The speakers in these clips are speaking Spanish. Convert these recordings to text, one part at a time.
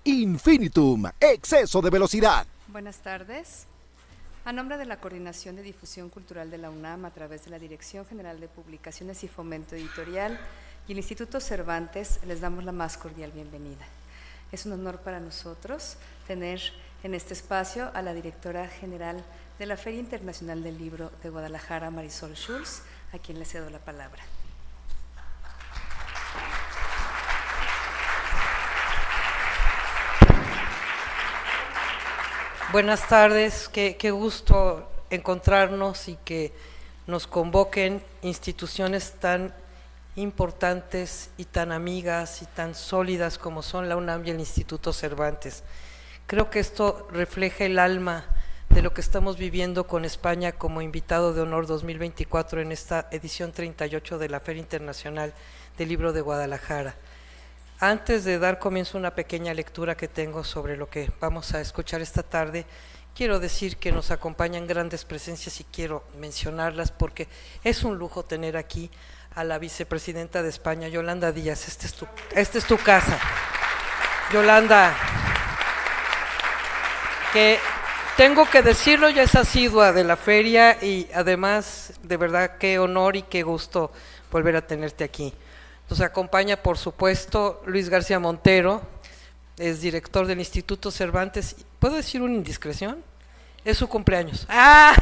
Infinitum, exceso de velocidad. Buenas tardes. A nombre de la Coordinación de Difusión Cultural de la UNAM, a través de la Dirección General de Publicaciones y Fomento Editorial y el Instituto Cervantes, les damos la más cordial bienvenida. Es un honor para nosotros tener en este espacio a la directora general de la Feria Internacional del Libro de Guadalajara, Marisol Schulz, a quien le cedo la palabra. Buenas tardes, qué gusto encontrarnos y que nos convoquen instituciones tan importantes y tan amigas y tan sólidas como son la UNAM y el Instituto Cervantes. Creo que esto refleja el alma de lo que estamos viviendo con España como invitado de honor 2024 en esta edición 38 de la Feria Internacional del Libro de Guadalajara. Antes de dar comienzo a una pequeña lectura que tengo sobre lo que vamos a escuchar esta tarde, quiero decir que nos acompañan grandes presencias y quiero mencionarlas porque es un lujo tener aquí a la vicepresidenta de España, Yolanda Díaz. Esta es tu casa. Yolanda, que tengo que decirlo, ya es asidua de la feria y además, de verdad, qué honor y qué gusto volver a tenerte aquí. Nos acompaña, por supuesto, Luis García Montero, es director del Instituto Cervantes. ¿Puedo decir una indiscreción? Es su cumpleaños. ¡Ah!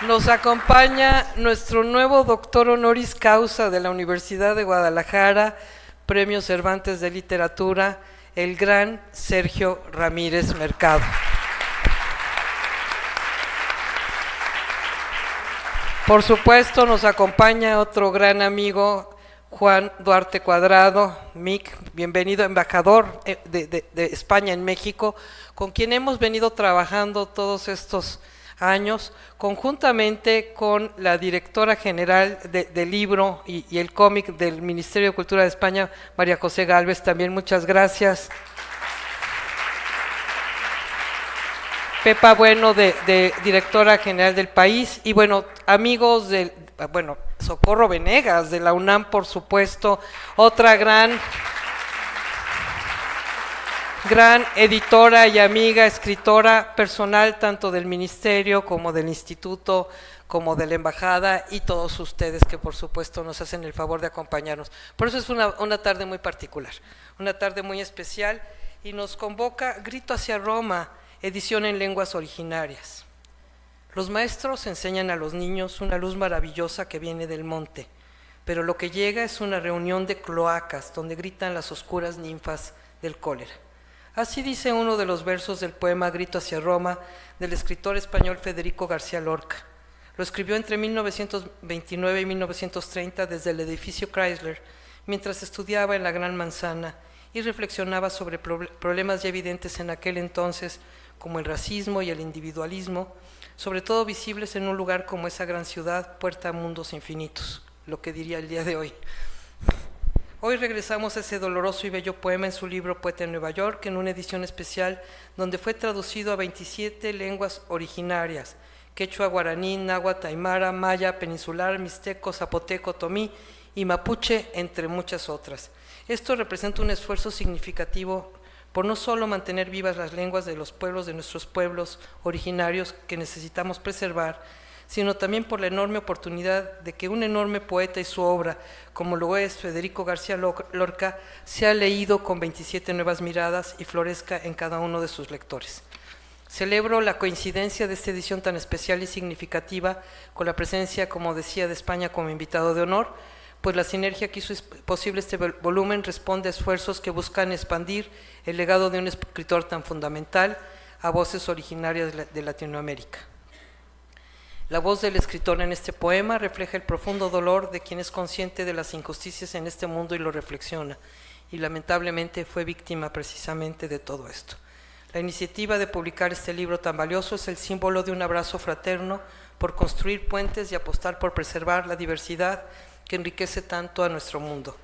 Nos acompaña nuestro nuevo doctor honoris causa de la Universidad de Guadalajara, Premio Cervantes de Literatura, el gran Sergio Ramírez Mercado. Por supuesto, nos acompaña otro gran amigo, Juan Duarte Cuadrado, Mick, bienvenido, embajador de España en México, con quien hemos venido trabajando todos estos años, conjuntamente con la directora general del libro y el cómic del Ministerio de Cultura de España, María José Gálvez, también muchas gracias. Pepa Bueno, de directora general del País, y bueno, amigos Socorro Venegas de la UNAM, por supuesto, otra gran editora y amiga, escritora personal, tanto del Ministerio como del Instituto, como de la Embajada, y todos ustedes que por supuesto nos hacen el favor de acompañarnos. Por eso es una tarde muy particular, una tarde muy especial, y nos convoca Grito hacia Roma, edición en lenguas originarias. Los maestros enseñan a los niños una luz maravillosa que viene del monte, pero lo que llega es una reunión de cloacas donde gritan las oscuras ninfas del cólera. Así dice uno de los versos del poema Grito hacia Roma del escritor español Federico García Lorca. Lo escribió entre 1929 y 1930 desde el edificio Chrysler, mientras estudiaba en la Gran Manzana y reflexionaba sobre problemas ya evidentes en aquel entonces, como el racismo y el individualismo, sobre todo visibles en un lugar como esa gran ciudad, puerta a mundos infinitos, lo que diría el día de hoy. Hoy regresamos a ese doloroso y bello poema en su libro Poeta en Nueva York, en una edición especial donde fue traducido a 27 lenguas originarias: quechua, guaraní, náhuatl, aymara, maya, peninsular, mixteco, zapoteco, tomí y mapuche, entre muchas otras. Esto representa un esfuerzo significativo por no solo mantener vivas las lenguas de los pueblos de nuestros pueblos originarios que necesitamos preservar, sino también por la enorme oportunidad de que un enorme poeta y su obra, como lo es Federico García Lorca, sea leído con 27 nuevas miradas y florezca en cada uno de sus lectores. Celebro la coincidencia de esta edición tan especial y significativa con la presencia, como decía, de España como invitado de honor, pues la sinergia que hizo posible este volumen responde a esfuerzos que buscan expandir el legado de un escritor tan fundamental a voces originarias de Latinoamérica. La voz del escritor en este poema refleja el profundo dolor de quien es consciente de las injusticias en este mundo y lo reflexiona, y lamentablemente fue víctima precisamente de todo esto. La iniciativa de publicar este libro tan valioso es el símbolo de un abrazo fraterno por construir puentes y apostar por preservar la diversidad que enriquece tanto a nuestro mundo.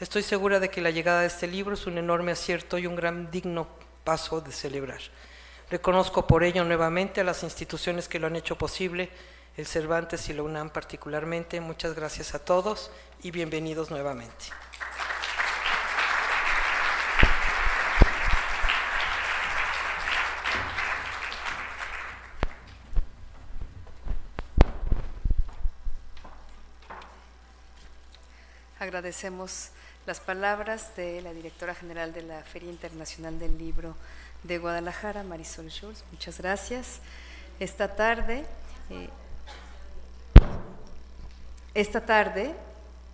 Estoy segura de que la llegada de este libro es un enorme acierto y un gran digno paso de celebrar. Reconozco por ello nuevamente a las instituciones que lo han hecho posible, el Cervantes y la UNAM particularmente. Muchas gracias a todos y bienvenidos nuevamente. Agradecemos las palabras de la directora general de la Feria Internacional del Libro de Guadalajara, Marisol Schulz. Muchas gracias. Esta tarde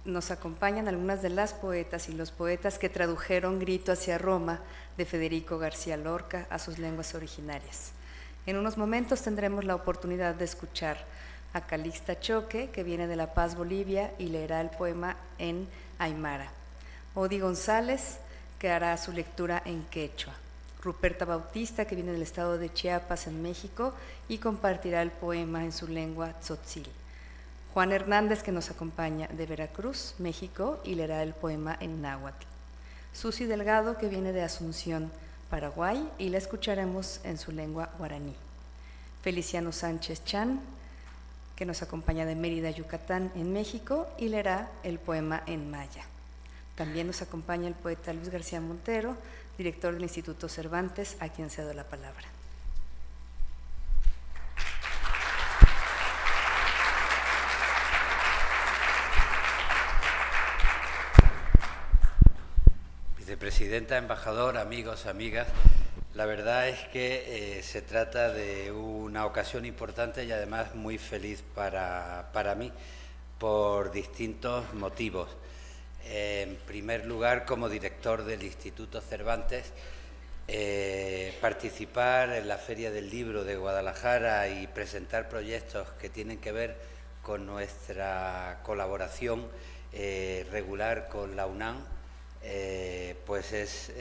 nos acompañan algunas de las poetas y los poetas que tradujeron Grito hacia Roma de Federico García Lorca a sus lenguas originarias. En unos momentos tendremos la oportunidad de escuchar a Calixta Choque, que viene de La Paz, Bolivia, y leerá el poema en aymara. Odi González, que hará su lectura en quechua. Ruperta Bautista, que viene del estado de Chiapas, en México, y compartirá el poema en su lengua tzotzil. Juan Hernández, que nos acompaña de Veracruz, México, y leerá el poema en náhuatl. Susi Delgado, que viene de Asunción, Paraguay, y la escucharemos en su lengua guaraní. Feliciano Sánchez Chan, que nos acompaña de Mérida, Yucatán, en México, y leerá el poema en maya. También nos acompaña el poeta Luis García Montero, director del Instituto Cervantes, a quien cedo la palabra. Vicepresidenta, embajador, amigos, amigas, la verdad es que se trata de una ocasión importante y además muy feliz para mí por distintos motivos. En primer lugar, como director del Instituto Cervantes, participar en la Feria del Libro de Guadalajara y presentar proyectos que tienen que ver con nuestra colaboración regular con la UNAM, pues es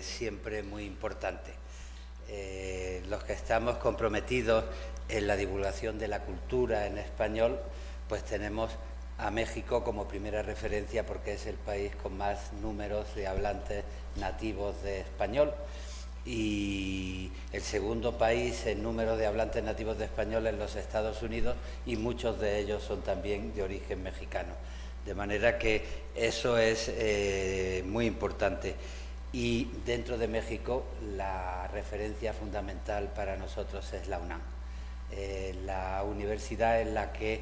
siempre muy importante. Los que estamos comprometidos en la divulgación de la cultura en español, pues tenemos a México como primera referencia porque es el país con más números de hablantes nativos de español, y el segundo país en número de hablantes nativos de español en los Estados Unidos, y muchos de ellos son también de origen mexicano. De manera que eso es muy importante. Y dentro de México la referencia fundamental para nosotros es la UNAM, la universidad en la que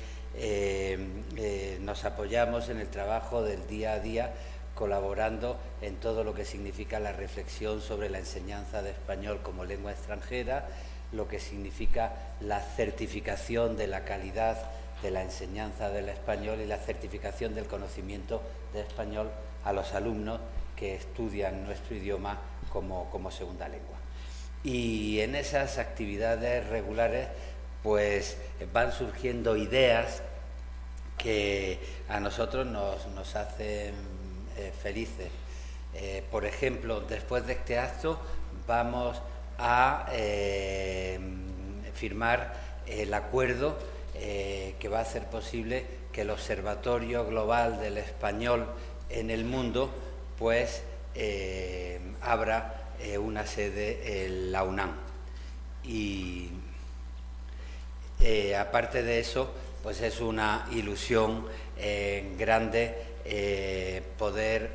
nos apoyamos en el trabajo del día a día, colaborando en todo lo que significa la reflexión sobre la enseñanza de español como lengua extranjera, lo que significa la certificación de la calidad de la enseñanza del español y la certificación del conocimiento de español a los alumnos que estudian nuestro idioma como segunda lengua. Y en esas actividades regulares pues van surgiendo ideas que a nosotros nos hacen felices. Por ejemplo, después de este acto vamos a firmar el acuerdo que va a hacer posible que el Observatorio Global del Español en el mundo pues abra una sede en la UNAM. Y aparte de eso, pues es una ilusión grande poder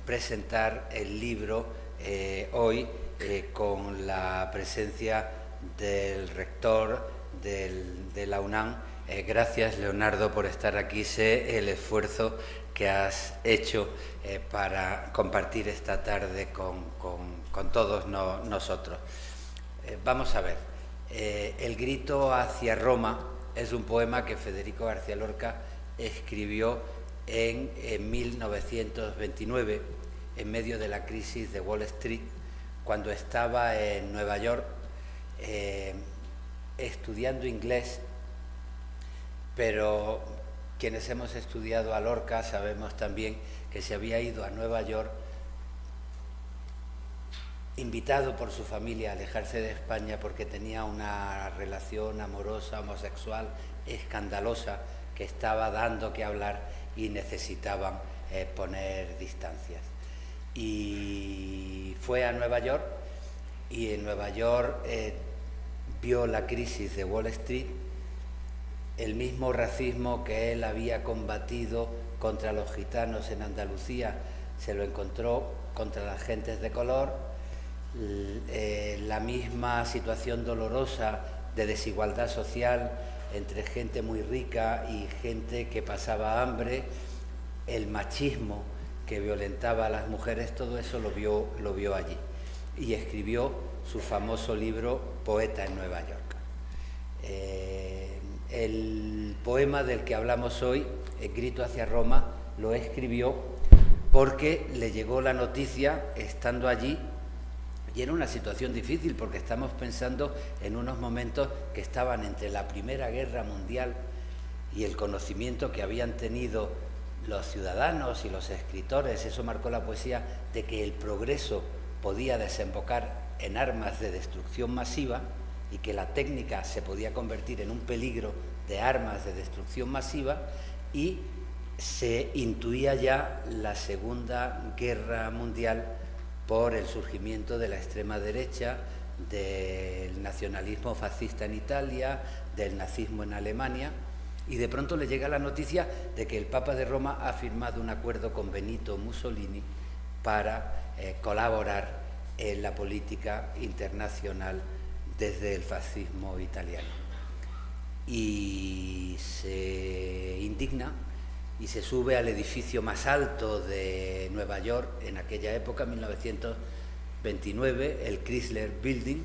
presentar el libro hoy con la presencia del rector de la UNAM. Gracias, Leonardo, por estar aquí. Sé el esfuerzo que has hecho para compartir esta tarde con todos nosotros. Vamos a ver. El grito hacia Roma es un poema que Federico García Lorca escribió en 1929, en medio de la crisis de Wall Street, cuando estaba en Nueva York estudiando inglés, pero quienes hemos estudiado a Lorca sabemos también que se había ido a Nueva York invitado por su familia a alejarse de España porque tenía una relación amorosa, homosexual, escandalosa, que estaba dando que hablar y necesitaban poner distancias. Y fue a Nueva York, y en Nueva York vio la crisis de Wall Street el mismo racismo que él había combatido contra los gitanos en Andalucía, se lo encontró contra las gentes de color, la misma situación dolorosa de desigualdad social entre gente muy rica y gente que pasaba hambre, el machismo que violentaba a las mujeres, todo eso lo vio allí. Y escribió su famoso libro Poeta en Nueva York. El poema del que hablamos hoy, El grito hacia Roma, lo escribió porque le llegó la noticia estando allí, y era una situación difícil porque estamos pensando en unos momentos que estaban entre la Primera Guerra Mundial y el conocimiento que habían tenido los ciudadanos y los escritores, eso marcó la poesía, de que el progreso podía desembocar en armas de destrucción masiva y que la técnica se podía convertir en un peligro de armas de destrucción masiva, y se intuía ya la Segunda Guerra Mundial por el surgimiento de la extrema derecha, del nacionalismo fascista en Italia, del nazismo en Alemania, y de pronto le llega la noticia de que el Papa de Roma ha firmado un acuerdo con Benito Mussolini para colaborar en la política internacional desde el fascismo italiano. Y se indigna y se sube al edificio más alto de Nueva York en aquella época, 1929, el Chrysler Building,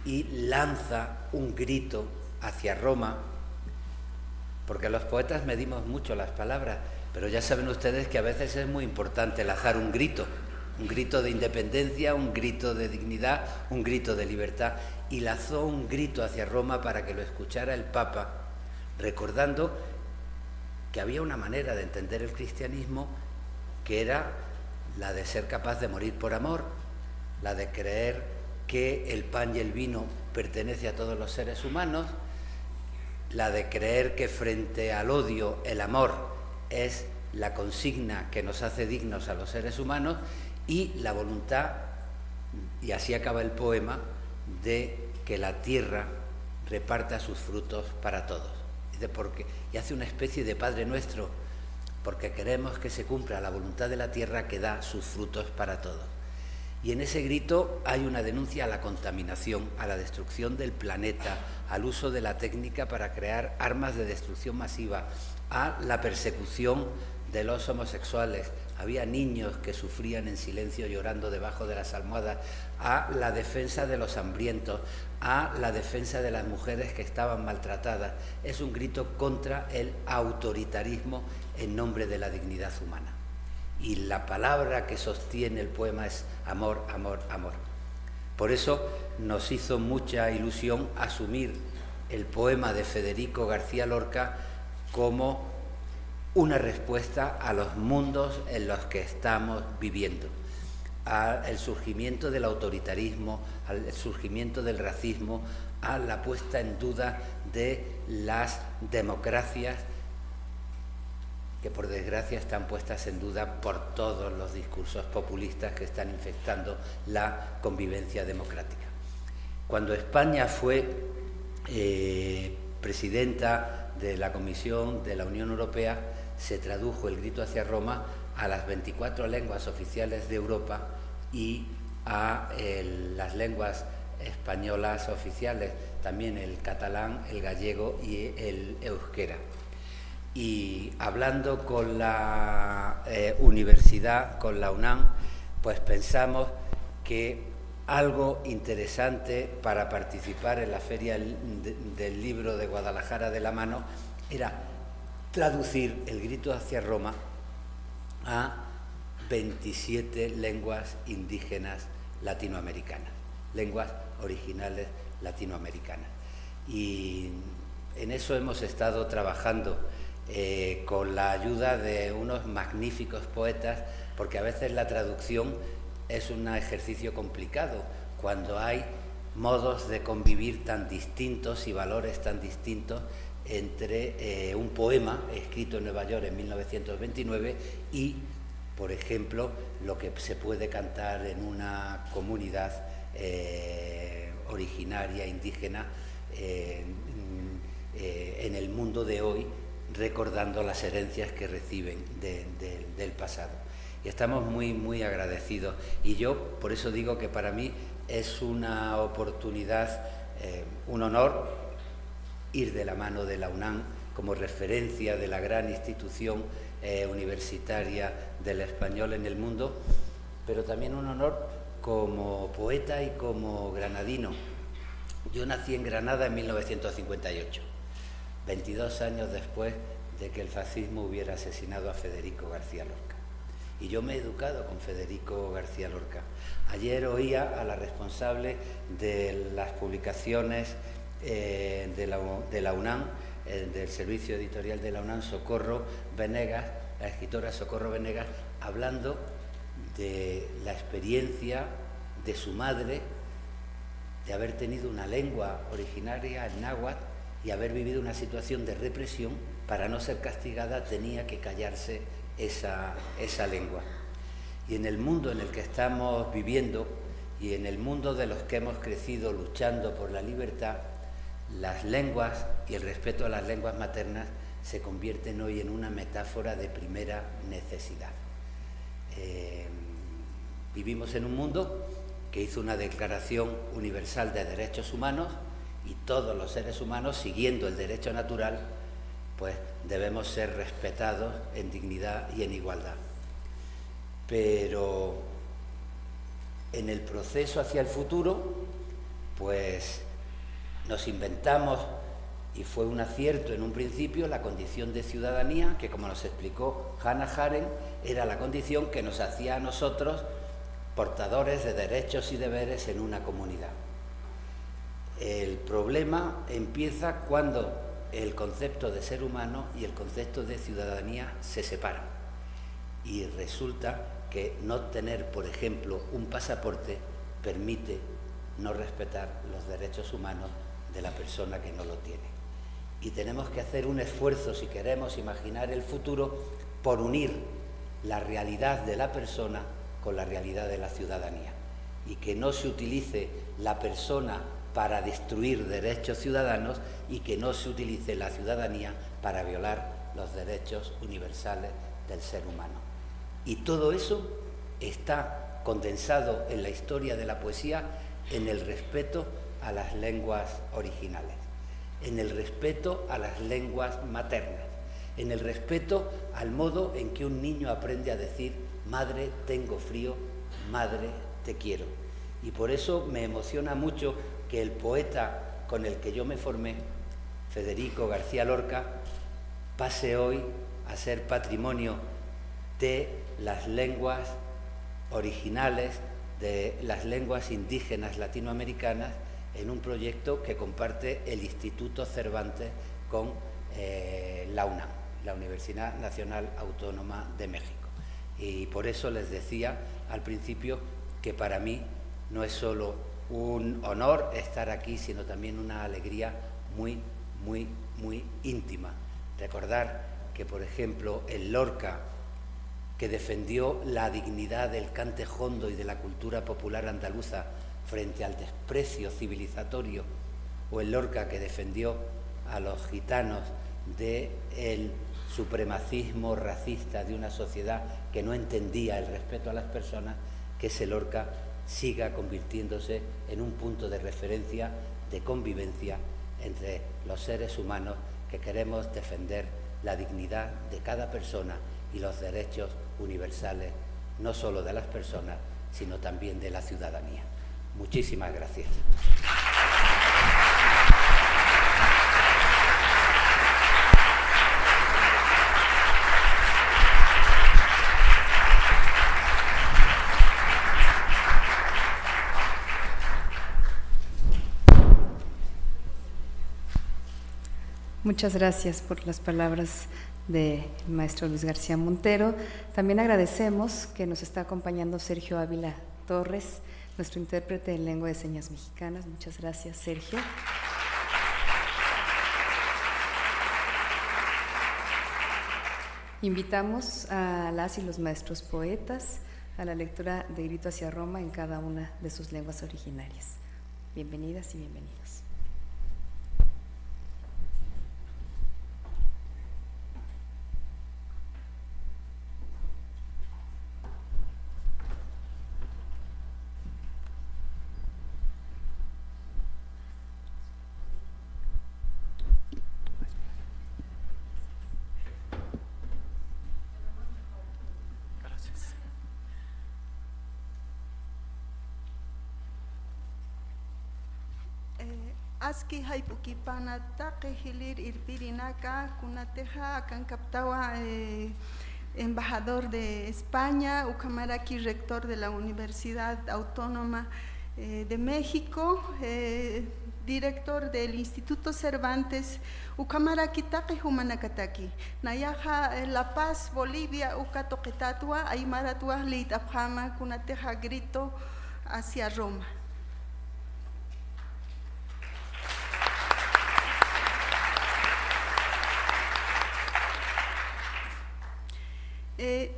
y lanza un grito hacia Roma, porque los poetas medimos mucho las palabras, pero ya saben ustedes que a veces es muy importante lanzar un grito de independencia, un grito de dignidad, un grito de libertad, y lanzó un grito hacia Roma para que lo escuchara el Papa, recordando que había una manera de entender el cristianismo que era la de ser capaz de morir por amor, la de creer que el pan y el vino pertenece a todos los seres humanos, la de creer que frente al odio el amor es la consigna que nos hace dignos a los seres humanos, y la voluntad, y así acaba el poema, de que la tierra reparta sus frutos para todos. Y hace una especie de Padre Nuestro, porque queremos que se cumpla la voluntad de la tierra que da sus frutos para todos. Y en ese grito hay una denuncia a la contaminación, a la destrucción del planeta, al uso de la técnica para crear armas de destrucción masiva, a la persecución de los homosexuales. Había niños que sufrían en silencio llorando debajo de las almohadas, a la defensa de los hambrientos, a la defensa de las mujeres que estaban maltratadas. Es un grito contra el autoritarismo en nombre de la dignidad humana. Y la palabra que sostiene el poema es amor, amor, amor. Por eso nos hizo mucha ilusión asumir el poema de Federico García Lorca como una respuesta a los mundos en los que estamos viviendo, al surgimiento del autoritarismo, al surgimiento del racismo, a la puesta en duda de las democracias, que por desgracia están puestas en duda por todos los discursos populistas que están infectando la convivencia democrática. Cuando España fue presidenta de la Comisión de la Unión Europea, se tradujo el grito hacia Roma a las 24 lenguas oficiales de Europa y a las lenguas españolas oficiales, también el catalán, el gallego y el euskera. Y hablando con la universidad, con la UNAM, pues pensamos que algo interesante para participar en la Feria del Libro de Guadalajara de la Mano era traducir el grito hacia Roma a 27 lenguas indígenas latinoamericanas, lenguas originales latinoamericanas. Y en eso hemos estado trabajando con la ayuda de unos magníficos poetas, porque a veces la traducción es un ejercicio complicado cuando hay modos de convivir tan distintos y valores tan distintos entre un poema escrito en Nueva York en 1929 y, por ejemplo, lo que se puede cantar en una comunidad originaria indígena en el mundo de hoy, recordando las herencias que reciben del pasado. Y estamos muy, muy agradecidos. Y yo, por eso digo que para mí es una oportunidad, un honor ir de la mano de la UNAM como referencia de la gran institución universitaria del español en el mundo, pero también un honor como poeta y como granadino. Yo nací en Granada en 1958, 22 años después de que el fascismo hubiera asesinado a Federico García Lorca. Y yo me he educado con Federico García Lorca. Ayer oía a la responsable de las publicaciones de la UNAM, del servicio editorial de la UNAM, Socorro Venegas, la escritora Socorro Venegas, hablando de la experiencia de su madre, de haber tenido una lengua originaria, el náhuatl, y haber vivido una situación de represión. Para no ser castigada tenía que callarse esa lengua. Y en el mundo en el que estamos viviendo y en el mundo de los que hemos crecido luchando por la libertad, las lenguas y el respeto a las lenguas maternas se convierten hoy en una metáfora de primera necesidad. Vivimos en un mundo que hizo una Declaración Universal de Derechos Humanos, y todos los seres humanos, siguiendo el derecho natural, pues debemos ser respetados en dignidad y en igualdad. Pero en el proceso hacia el futuro, pues nos inventamos, y fue un acierto en un principio, la condición de ciudadanía, que, como nos explicó Hannah Arendt, era la condición que nos hacía a nosotros portadores de derechos y deberes en una comunidad. El problema empieza cuando el concepto de ser humano y el concepto de ciudadanía se separan. Y resulta que no tener, por ejemplo, un pasaporte permite no respetar los derechos humanos de la persona que no lo tiene. Y tenemos que hacer un esfuerzo, si queremos imaginar el futuro, por unir la realidad de la persona con la realidad de la ciudadanía. Y que no se utilice la persona para destruir derechos ciudadanos y que no se utilice la ciudadanía para violar los derechos universales del ser humano. Y todo eso está condensado en la historia de la poesía en el respeto a las lenguas originales, en el respeto a las lenguas maternas, en el respeto al modo en que un niño aprende a decir: madre, tengo frío, madre, te quiero. Y por eso me emociona mucho que el poeta con el que yo me formé, Federico García Lorca, pase hoy a ser patrimonio de las lenguas originales, de las lenguas indígenas latinoamericanas, en un proyecto que comparte el Instituto Cervantes con la UNAM, la Universidad Nacional Autónoma de México. Y por eso les decía al principio que para mí no es solo un honor estar aquí, sino también una alegría muy, muy, muy íntima. Recordar que, por ejemplo, el Lorca, que defendió la dignidad del cante jondo y de la cultura popular andaluza frente al desprecio civilizatorio, o el Lorca que defendió a los gitanos del supremacismo racista de una sociedad que no entendía el respeto a las personas, que ese Lorca siga convirtiéndose en un punto de referencia de convivencia entre los seres humanos que queremos defender la dignidad de cada persona y los derechos universales, no solo de las personas, sino también de la ciudadanía. Muchísimas gracias. Muchas gracias por las palabras del maestro Luis García Montero. También agradecemos que nos está acompañando Sergio Ávila Torres, nuestro intérprete en lengua de señas mexicanas. Muchas gracias, Sergio. Invitamos a las y los maestros poetas a la lectura de Grito hacia Roma en cada una de sus lenguas originarias. Bienvenidas y bienvenidos. aski haipukipana taqi hilir irpirinaka kunateja kankaptawa embajador de España, Ucamaraki, rector de la Universidad Autónoma de México, director del Instituto Cervantes, Ucamaraki taqi humanakataki, Nayaja La Paz, Bolivia, Ucatoquetatua, Aymaratua, Leitapjama, Kunateja grito hacia Roma.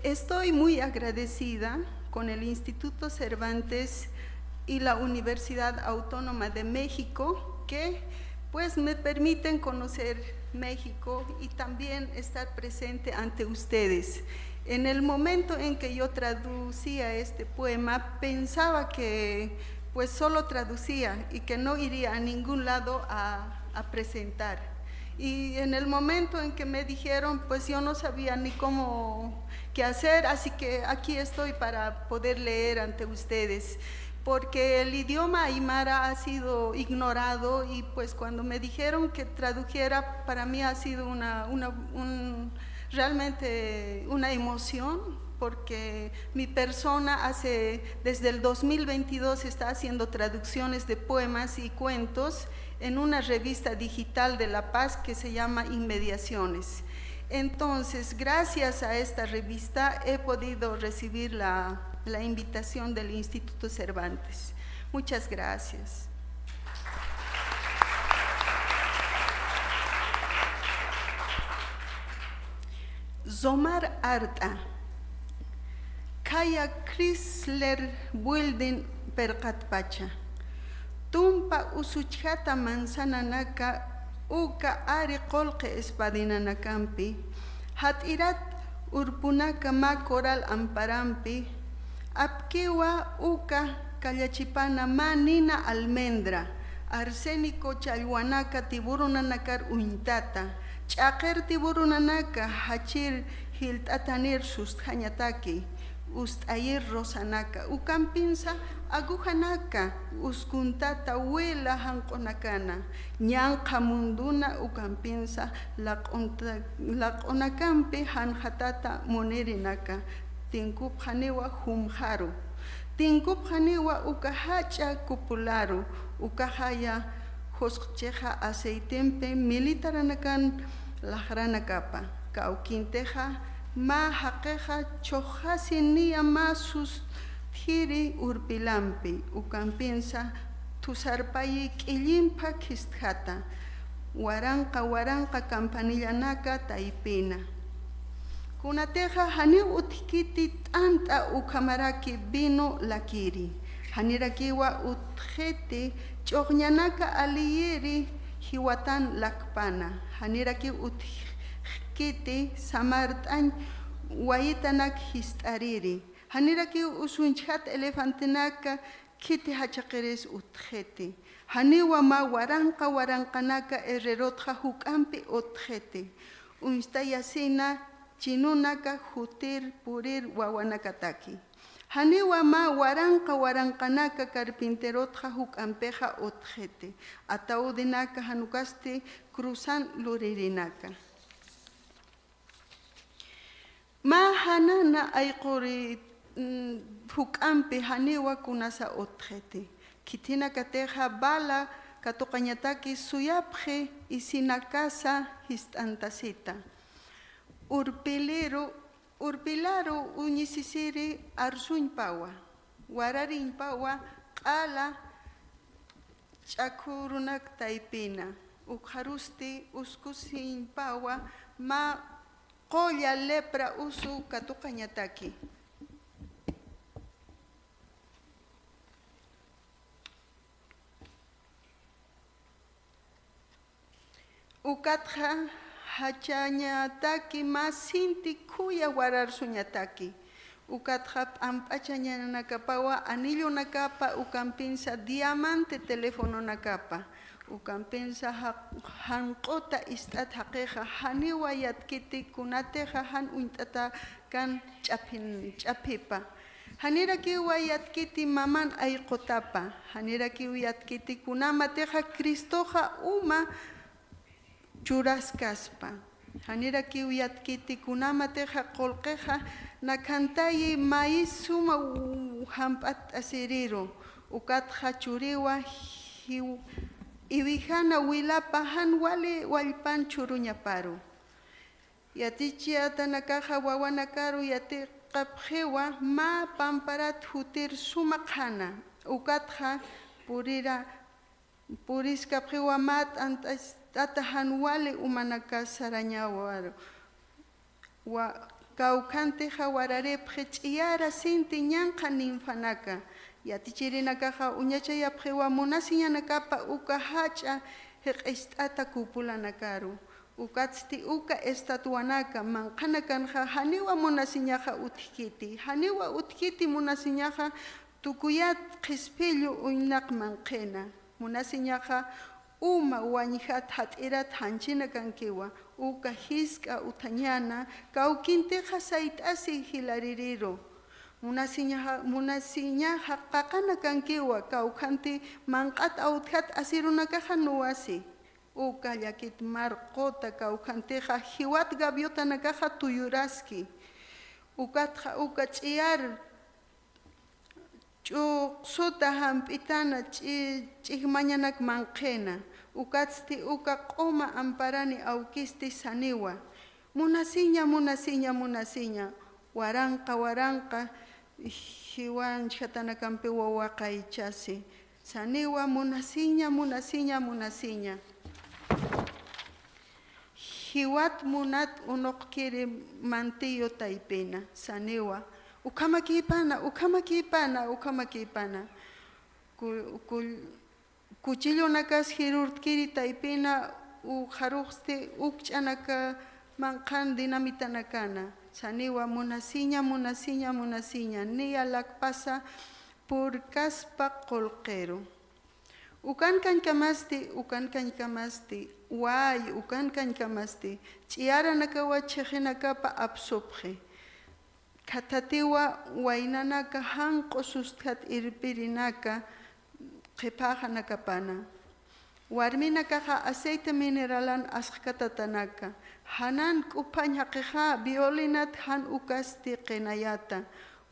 Estoy muy agradecida con el Instituto Cervantes y la Universidad Autónoma de México que pues me permiten conocer México y también estar presente ante ustedes. En el momento en que yo traducía este poema pensaba que pues solo traducía y que no iría a ningún lado a presentar. Y en el momento en que me dijeron, pues yo no sabía ni qué hacer, así que aquí estoy para poder leer ante ustedes, porque el idioma aymara ha sido ignorado y pues cuando me dijeron que tradujera, para mí ha sido realmente una emoción, porque mi persona desde el 2022 está haciendo traducciones de poemas y cuentos en una revista digital de La Paz que se llama Inmediaciones. Entonces, gracias a esta revista he podido recibir la invitación del Instituto Cervantes. Muchas gracias. Zomar Arta, Kaya Chrysler Building Perkatpacha. Tumpa usuchata manzananaka uka ari qolqe espadinanakampi hatirat urpunaka ma coral amparampi apkiwa uka kallachipana ma nina almendra arsénico chalwanaka tiburunanakar uintata ch'aqer tiburunanaka hachir hilt'atanir susthañataki ust'ayir rosanaka ukampinsa agujanaka uskuntata wela hanqonakana ñanqa munduna ukampinsa laq'onakampi hanjatata munirinaka tinkupqaniwa humharu tinkupqaniwa ukahacha kupularu ukahaya husqcheja aceitempe militaranakan laqranakapa kawkinteja ma haqeja chojasiniya ma sus Hiri urpilampi, ukampinsa, tusarpayi k'illimpa kistjata, waranqa campanillanaka taipina. Kunateja hani utkiti tanta ukamaraki vino lakiri, hanirakiwa utjeti ch'oqñanaka aliyeri hiwatan lakpana, haniraki utkiti samart'añ wayitanak hist'ariri. Haniraki usunchat elefantinaka kiti hachaqeres utjeti. Haniwa ma waranqanaka herrerotja hukampi utjeti. Unstayasina chinunaka hutir purir wawanakataki. Haniwa ma waranqanaka carpinterotja hukampeja utjeti. Ataudinaka hanukasti cruzan luririnaka. Ma hanana ayquri hukampi haniwa kunasa utjeti. Kitina kateja bala katoqañataki suyapje y sinakasa histantasita. Urpilaru uñisisiri arsuñpawa. Wararinpawa qala ch'akurunak taipina. Ukharusti uskusinpawa ma qolla lepra usu katuqañataki. Ukatja hachañataki masinti kuya wararsuñataki. Ukatja ampachañanakapawa anillo nakapa ukampinsa diamante teléfono nakapa. Ukampensa hanqota istat haqeja haniwa yatkiti kunateja han uintata kan ch'apipa. Hanera kiwa yatkiti maman ayqotapa, hanera kiwa yatkiti kunama teja Cristoja uma churaskaspa. Hanera kiwa yatkiti kunama teja kolqueja nakantayi maíz suma hampat asiriro, ukatja churiwa iwijana wilapa hanwale walpan churuñaparu. Yatichi atanakaja wawanakaru yati kapjewa ma pamparat hutir sumakana ukatja puris kapjewa mat atahanwale umanaka sarañawar wa kaukante jawararepje ch'iara sinti ñanqa ninfanaka yatichirinakaja uñachayapjewa munasiñanakapa uka hacha heq'ist'ata kupulanakaru ukatzti uka estatuanaka manqanakanja haniwa munasiñaja utkiti haniwa utkiti munasiñaja tukuyat qhispillu uynaqman qhina munasiñaja uma wañijat hat'irat hanchina kankiwa uka hiska utañana kawkinteja sayt'asi hilaririro munasiñaja qaqana kankiwa kawkanti manqat awtjat asirunakaja nuwasi uka llakit marqota kawkanteja hiwat gaviotanakaja tuyuraski ukatja uka ch'iyar ch'uqsuta hamp'itana ch'ijmañanak manqhena ukatzti uka q'uma amparani awkisti saniwa munasiña waranqa hiwan chatanakampi wawaqaychasi saniwa munasiña hiwat munat unoqkiri mantiyo taypina saniwa ukamakipana kuchillonakas hirurtkiri taypina uharuqsti ukch'anaka manqan dinamitanakana saniwa munasiña niya lakpasa purkaspa qolqero ukan kankamasti ch'iyaranakawa chejinakapa absobje katatiwa waynanaka hanq'u susthat irpirinaka qhipajanakapana warminakaja aceite mineralan asqkatatanaka hanan k'upañaqija violinat han ukasti qinayata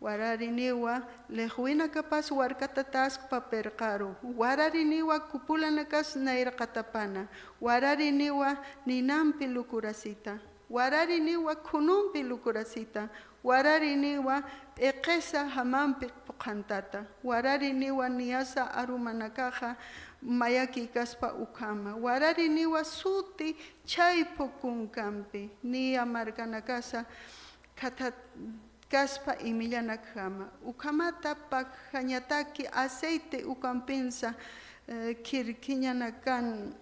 warariniwa lejwinakapas warkatataspa perqaru warariniwa kupulanakas nayraqatapana warariniwa ninampi lukurasita warariniwa khunumpi lukurasita warariniwa p'eqesa hamanpi puqantata warariniwa niyasa arumanakaja mayaki kaspa ukama warariniwa suti chaypu kunkampi niya markanakasa kaspa imillanakama ukamata pakhañataki aceite ukampinsa kirkiñanakan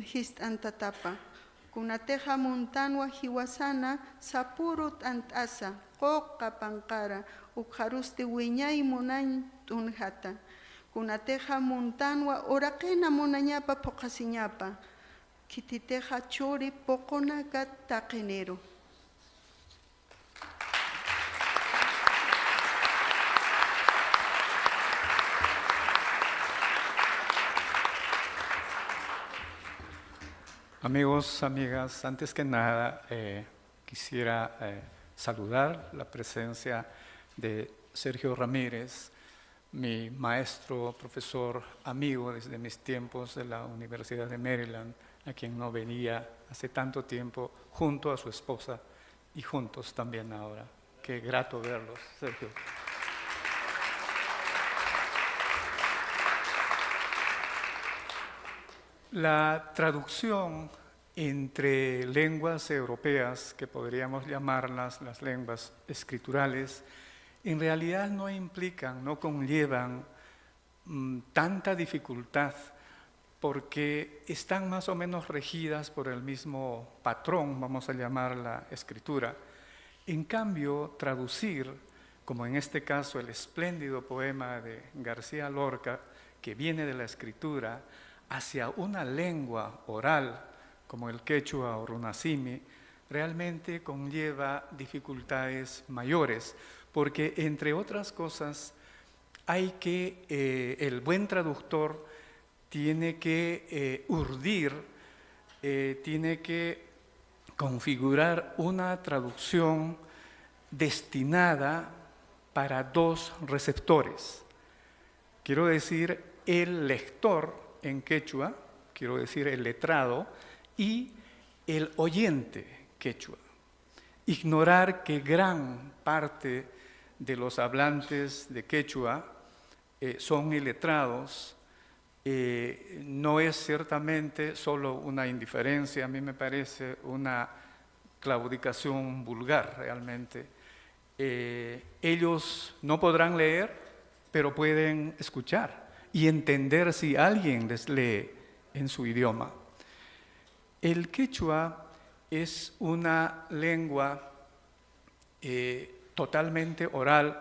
hist'antatapa kunateja montanwa hiwasana sapuru t'ant'asa qoqa panqara ukharusti wiñay munan t'unjata kunateja montanwa uraqina munañapa puqasiñapa kititeja churi poqonaka taqinero. Amigos, amigas, antes que nada quisiera saludar la presencia de Sergio Ramírez, mi maestro, profesor, amigo desde mis tiempos de la Universidad de Maryland, a quien no veía hace tanto tiempo, junto a su esposa y juntos también ahora. Qué grato verlos, Sergio. La traducción entre lenguas europeas, que podríamos llamarlas las lenguas escriturales, en realidad no implican, no conllevan tanta dificultad, porque están más o menos regidas por el mismo patrón, vamos a llamar la escritura. En cambio, traducir, como en este caso el espléndido poema de García Lorca, que viene de la escritura, hacia una lengua oral, como el quechua o runasimi, realmente conlleva dificultades mayores, porque entre otras cosas hay que, el buen traductor tiene que urdir, tiene que configurar una traducción destinada para dos receptores. Quiero decir, el lector en quechua, quiero decir, el letrado, y el oyente quechua. Ignorar que gran parte de los hablantes de quechua son iletrados no es ciertamente solo una indiferencia, a mí me parece una claudicación vulgar realmente. Ellos no podrán leer, pero pueden escuchar y entender si alguien les lee en su idioma. El quechua es una lengua totalmente oral,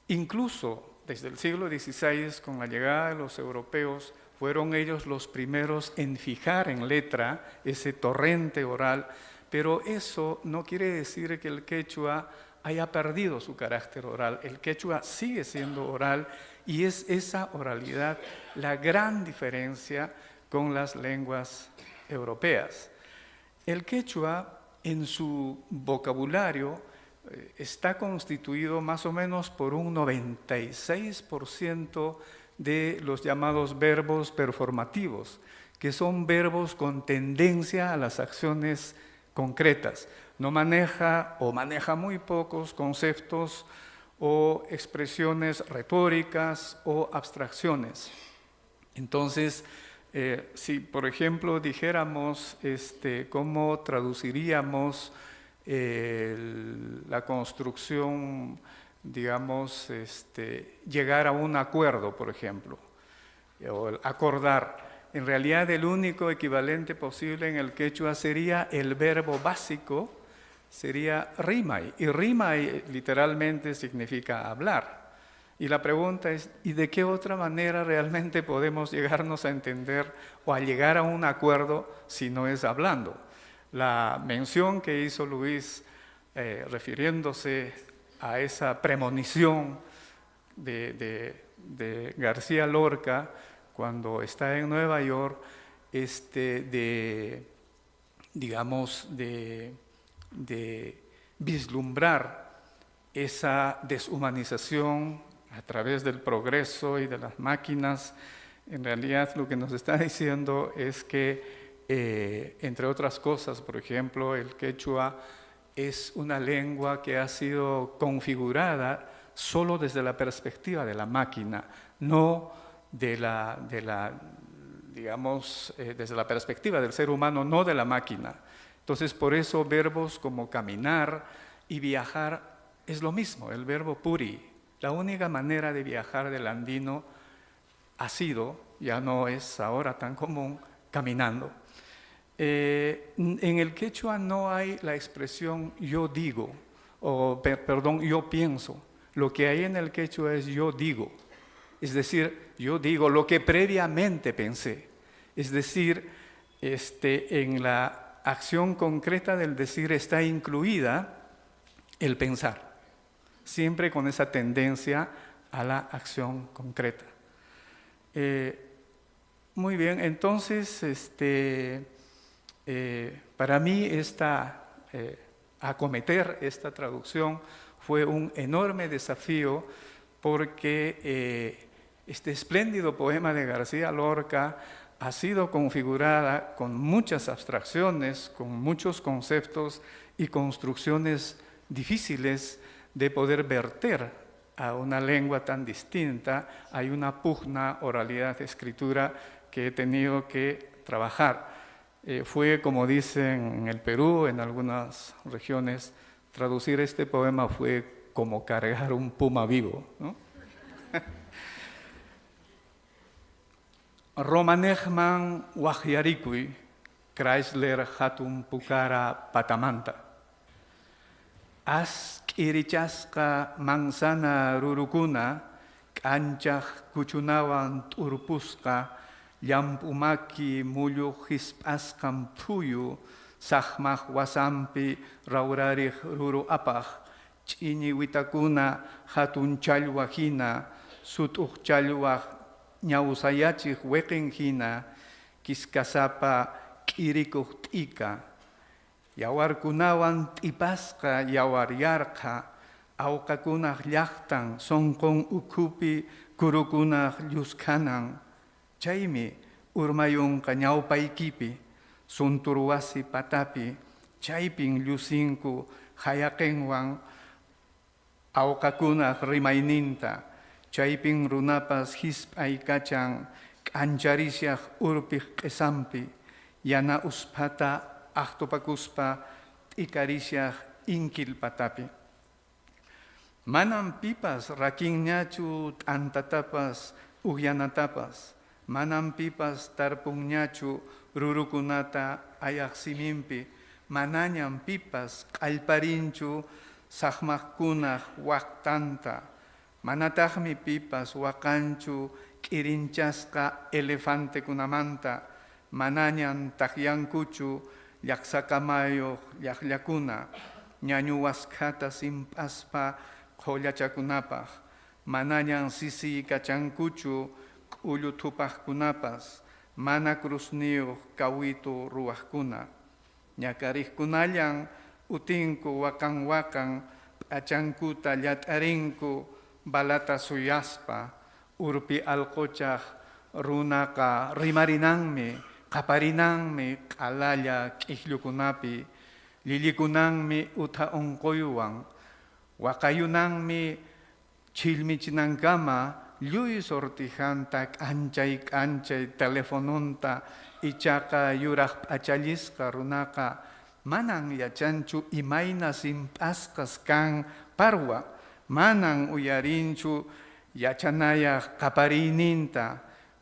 incluso desde el siglo XVI, con la llegada de los europeos, fueron ellos los primeros en fijar en letra ese torrente oral, pero eso no quiere decir que el quechua haya perdido su carácter oral. El quechua sigue siendo oral y es esa oralidad la gran diferencia con las lenguas europeas. El quechua en su vocabulario está constituido más o menos por un 96% de los llamados verbos performativos, que son verbos con tendencia a las acciones concretas. No maneja o maneja muy pocos conceptos o expresiones retóricas o abstracciones. Entonces, si por ejemplo dijéramos cómo traduciríamos la construcción, digamos, llegar a un acuerdo, por ejemplo, o acordar. En realidad el único equivalente posible en el quechua sería el verbo básico, sería rimay, y rimay literalmente significa hablar. Y la pregunta es, ¿y de qué otra manera realmente podemos llegarnos a entender o a llegar a un acuerdo si no es hablando? La mención que hizo Luis refiriéndose a esa premonición de García Lorca cuando está en Nueva York, de vislumbrar esa deshumanización a través del progreso y de las máquinas. En realidad lo que nos está diciendo es que entre otras cosas, por ejemplo, el quechua es una lengua que ha sido configurada solo desde la perspectiva de la máquina, no desde la perspectiva del ser humano, no de la máquina. Entonces, por eso verbos como caminar y viajar es lo mismo, el verbo puri. La única manera de viajar del andino ha sido, ya no es ahora tan común, caminando. En el quechua no hay la expresión yo digo, yo pienso. Lo que hay en el quechua es yo digo. Es decir, yo digo lo que previamente pensé. Es decir, en la acción concreta del decir está incluida el pensar. Siempre con esa tendencia a la acción concreta. Muy bien, entonces, para mí acometer esta traducción fue un enorme desafío porque este espléndido poema de García Lorca ha sido configurada con muchas abstracciones, con muchos conceptos y construcciones difíciles de poder verter a una lengua tan distinta. Hay una pugna oralidad, escritura que he tenido que trabajar. Fue, como dicen en el Perú, en algunas regiones, traducir este poema fue como cargar un puma vivo, ¿no? Romanejman wahyarikui, Chrysler hatun pukara patamanta. Askirichasqa manzana rurukuna, k'anchaq kuchunawan t'urpusqa, llamp'umaki mullu hisp'asqan phuyu, saqmaq wasampi rawrariq ruru apaq, ch'iñiwitakuna hatun challwa hina, sutuq challwaq ñawsayachiq weqen hina, kiskasapa k'irikuq t'ika. Yawarkunawan t'ipasqa yawaryarqa, awqakunaq llaqtan sonqon ukhupi kurukunaq lluskanan. Chaymi urmayunqa ñawpaykipi, sunturwasi patapi, chaypin llusinku hayaqenwan awqakunaq rimayninta. Chaypin runapas hisp'ay kachan k'ancharisaq urpiq q'isampi, yana uspata aqtupakuspa t'ikarisaq inkil patapi. Manam pipas rakinñachu t'antatapas uyanatapas, manam pipas tarpunñachu rurukunata ayaq siminpi, manañam pipas q'allparinchu saqmaqkunaq waqtanta, manataqmi pipas waqanchu k'irinchasqa elefantekunamanta, manañam taqyankuchu llaqsakamayuq llaqllakuna, ñañu waskata simpaspa qollachakunapaq, manañam sisi kachankuchu k'ullu thupaqkunapas, mana krusniyuq kawitu ruwaqkuna. Ñakariqkunallan utinku wakan p'achankuta llat'arinku balata suyaspa, urpi alquchaq runaqa rimarinanmi, qaparinanmi q'alalla k'ikllukunapi, lilikunanmi utha unquywan, waqayunanmi chillmichinankama lluy sortijanta k'anchay telefonunta ichaqa yuraq p'achallisqa runaqa manan yachanchu imayna simp'asqas kan parwa, manan uyarinchu yachanayaq qapariyninta,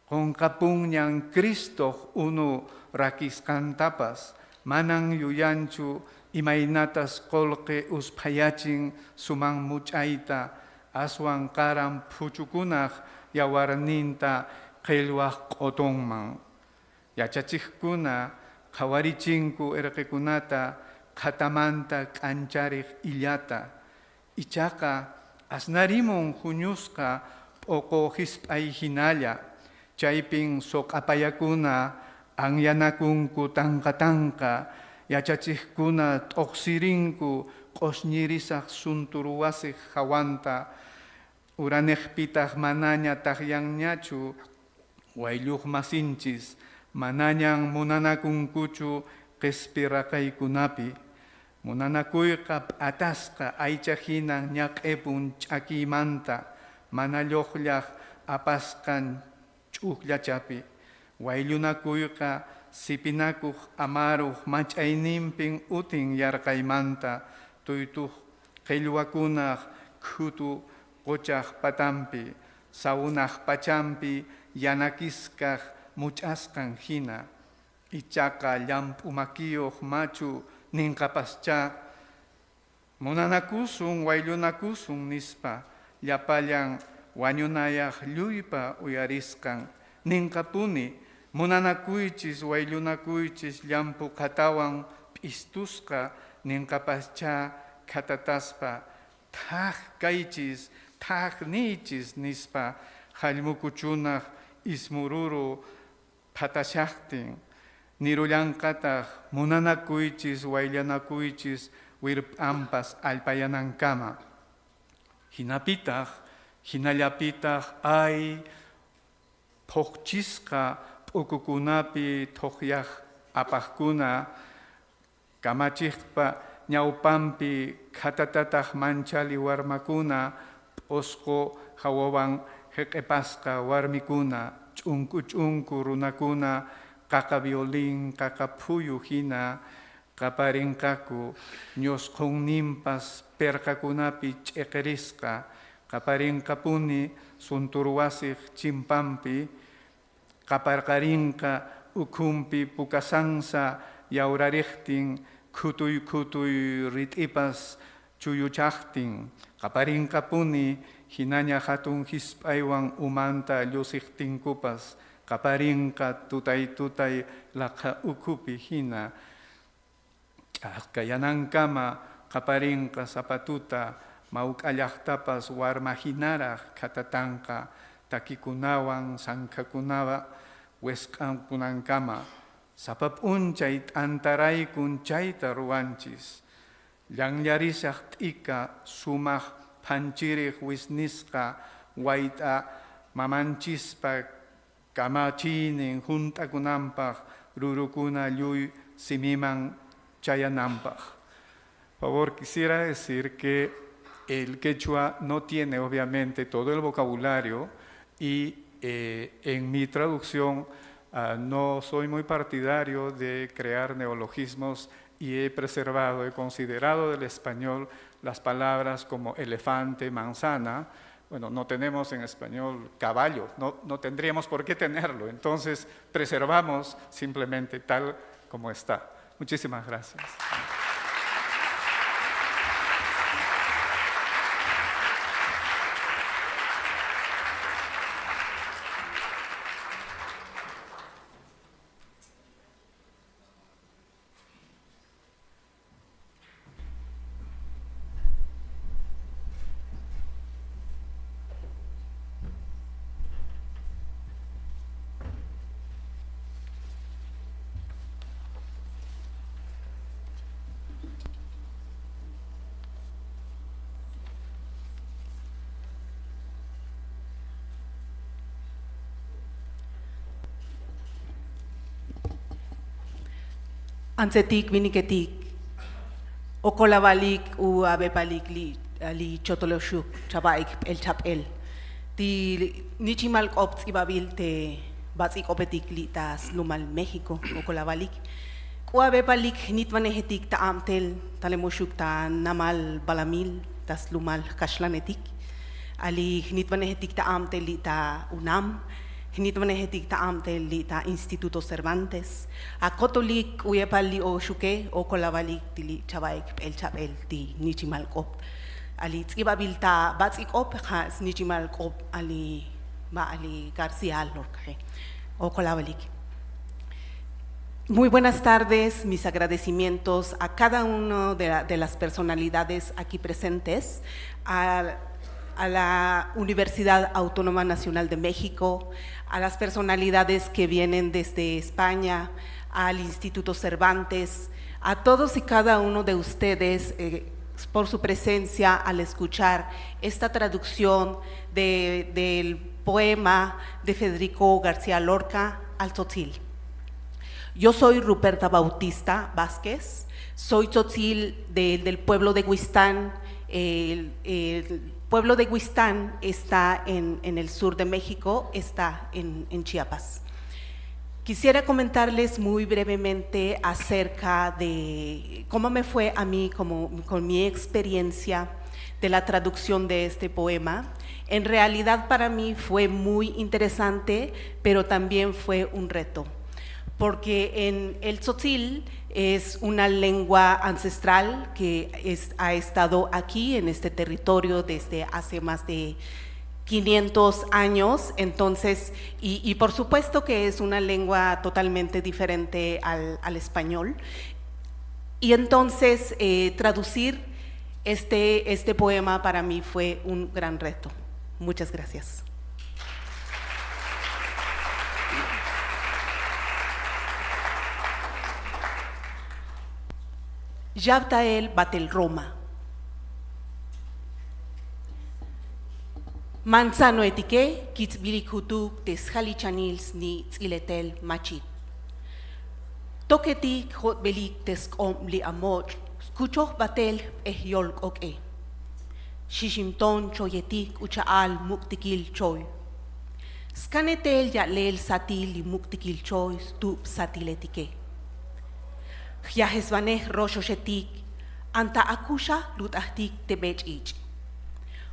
qunqapunñan Cristo unu rakisqantapas, manan yuyanchu imaynatas qolqi uspayachin suman much'ayta, aswan qaran phuchukunaq yawarninta qillwaq q'utunman. Yachachiqkuna qhawarichinku irqikunata qhatamanta k'anchariq illata, ichaqa asnarimun huñusqa p'uqu hisp'ay hinalla, chaypin soq'apayakuna anyanakunku tanqa, yachachiqkuna t'uqsirinku q'usñirisaq sunturwasiq hawanta, uraneqpitaq manaña taqyanñachu waylluq masinchis, manañan munanakunkuchu qispi raqaykunapi, munanakuyqa p'atasqa aycha hinan ñaq'ipun ch'akiymanta, mana lluqllaq apasqan ch'uqllachapi, wayllunakuyqa sipinakuq amaruq mach'ayninpin utin yarqaymanta, tuytuq qillwakunaq khutu quchaq patampi, sawunaq pachampi yanakiskaq much'asqan hina, ichaqa llampu makiyuq machu ninqapascha, munanakusun wayllunakusun nispa, llapallan wañunayaq lluypa uyarisqan, ninqapuni munanakuychis wayllunakuychis llampu qatawan p'istusqa ninqapascha khatataspa, thaq kaychis, thaq niychis nispa, hallmukuchunaq ismururu phatashaqtin, nirullanqataq munanakuychis wayllanakuychis wirp'anpas allpayanankama. Hinallapitaq ay phuqchisqa p'ukukunapi thuqyaq apaqkuna, kamachiqpa ñawpampi khatatataq manchali warmakuna, p'usqu hawawan hiq'ipasqa warmikuna, ch'unku runakuna, qaqa violín, qaqa phuyu hina, qaparinqaku ñusqunninpas perqakunapi ch'iqirisqa, qaparinqapuni sunturwasiq chimpampi, qaparqarinqa ukhunpi pukasansa yawrariqtin, khutuy rit'ipas chuyuchaqtin, qaparinqapuni hinaña hatun hisp'aywan umanta llusiqtinkupas, qaparinqa tutay laqha ukhupi hina, ch'askayanankama qaparinqa sapatuta Maucallaqtapas warmajinaraq katatanqa takikunawan sankakunawa wesqankunankama sapap'unchay t'antaraykun chayta ruwanchis llanllarisaq t'ika sumaq phanchiriq wisnisqa wayt'a mamanchispa kamachinin juntakunanpaq rurukuna lluy simiman chayananpaq. Por favor, quisiera decir que el quechua no tiene obviamente todo el vocabulario y en mi traducción no soy muy partidario de crear neologismos y he preservado, he considerado del español las palabras como elefante, manzana. Bueno, no tenemos en español caballo, no tendríamos por qué tenerlo, entonces preservamos simplemente tal como está. Muchísimas gracias. Ansetik viniketik, okolabalik u abepalik li chotoloshuk chabaik el chapel. Ti nichimal kopts ibabil te batsik opetik li tas lumal México okolabalik. Ku abepalik nitvanehetik ta amtel talemoshuk ta namal balamil tas lumal kashlanetik. Ali nitvanehetik ta amtel li ta UNAM. Hinitvanehetik ta amtel li ta Instituto Cervantes, a Cotolik uyepali o shuke o kolabalik tili chabaik el chapel ti nichimalkop. Ali tsibabil ta batzikop has nichimalkop ali García Lorca o kolabalik. Muy buenas tardes, mis agradecimientos a cada uno de las personalidades aquí presentes, a la Universidad Autónoma Nacional de México, a las personalidades que vienen desde España, al Instituto Cervantes, a todos y cada uno de ustedes por su presencia al escuchar esta traducción del poema de Federico García Lorca, Al Tzotzil. Yo soy Ruperta Bautista Vázquez, soy tzotzil del pueblo de Huistán. El pueblo de Huistán está en el sur de México, está en Chiapas. Quisiera comentarles muy brevemente acerca de cómo me fue a mí con mi experiencia de la traducción de este poema. En realidad para mí fue muy interesante, pero también fue un reto, porque en el tzotzil es una lengua ancestral que ha estado aquí en este territorio desde hace más de 500 años, entonces, y por supuesto que es una lengua totalmente diferente al español. Y entonces traducir este poema para mí fue un gran reto. Muchas gracias. Yabtael Batel Roma. Manzano etique, kitzbilikutuk tes halichanils ni tsiletel machit. Toketik hot belik tes kom li amor, skuchoch batel yolk oke. Shishimton choyetik uchaal muktikil choy. Skanetel yalel satil li muktikil choy stup satiletike. Yahesvaneh roshochetik, anta akusha lutahtik tebech ich.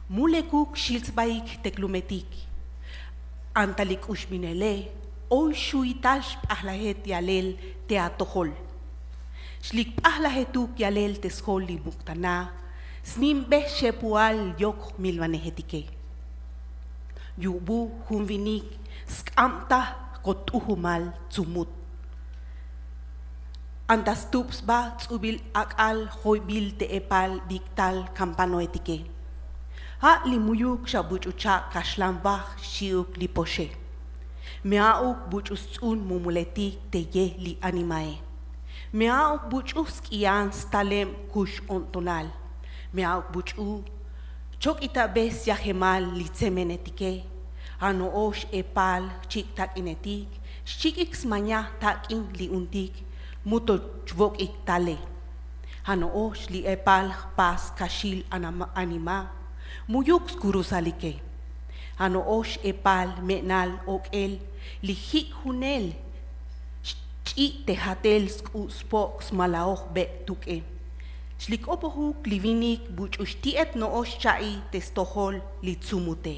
Mulekuk shilzbaik teklumetik, antalik ushminele, oy shuitash ahlahet yalel teatohol. Shlik ahlahetuk yalel tesholi muktana, snim beh shepual yok milvanehetike. Yubu humvinik, skamta kotuhumal tsumut. Antas tups ba tsubil akal hoibil te epal biktal kampanoetike. Ha li muyuk sha buchucha kashlambach shiuk li poshe. Meauk buchustun mumuletik te ye li animae. Meauk buchus kian stalem kush ontonal. Meauk buchu chok itabes yahemal li tsemenetike. Ano osh epal chik tak inetik. Chikix manya tak in li untik. Muto chvok iktale. Ano osh li epal pas kashil anima. Muyuk skurusalike. Ano osh epal menal ok el li hik hunel. Chi tehatel spok smalaoch be tuke. Shlik opohuk livinik buch ushtiet no osh chai testohol li tsumute.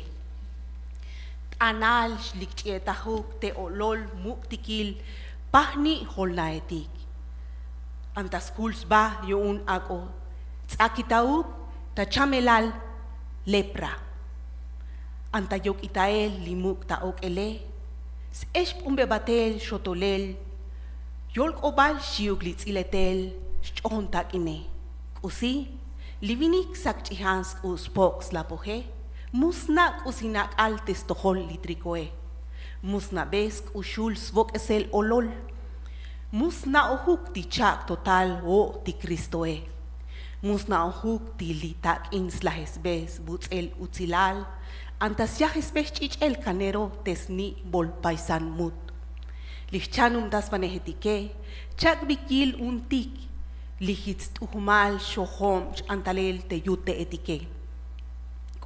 Anal shlik chietahuk te olol muktikil pahni holnaetik. Antas kuls ba yun ako. Tsakitauk tachamelal lepra. Antayok itael limuk taok ele. Sesh umbebatel shotolel. Yolk obal shiuglitz iletel. Shontak ine. Kusi, livinik sakchihans uspoks lapohe. Musnak usinak al testohol litrikoe. Musna besk ushul svok esel olol. Musna ohuk ti chak total o ti Kristoe. Musna ohuk ti litak inslahes bes buts el utzilal. Antas yahes bes chich el canero tesni bol paisan mut. Lichanum das vanehetike, chak bikil untik. Lijitz tuhumal shohom antalel te yute etike.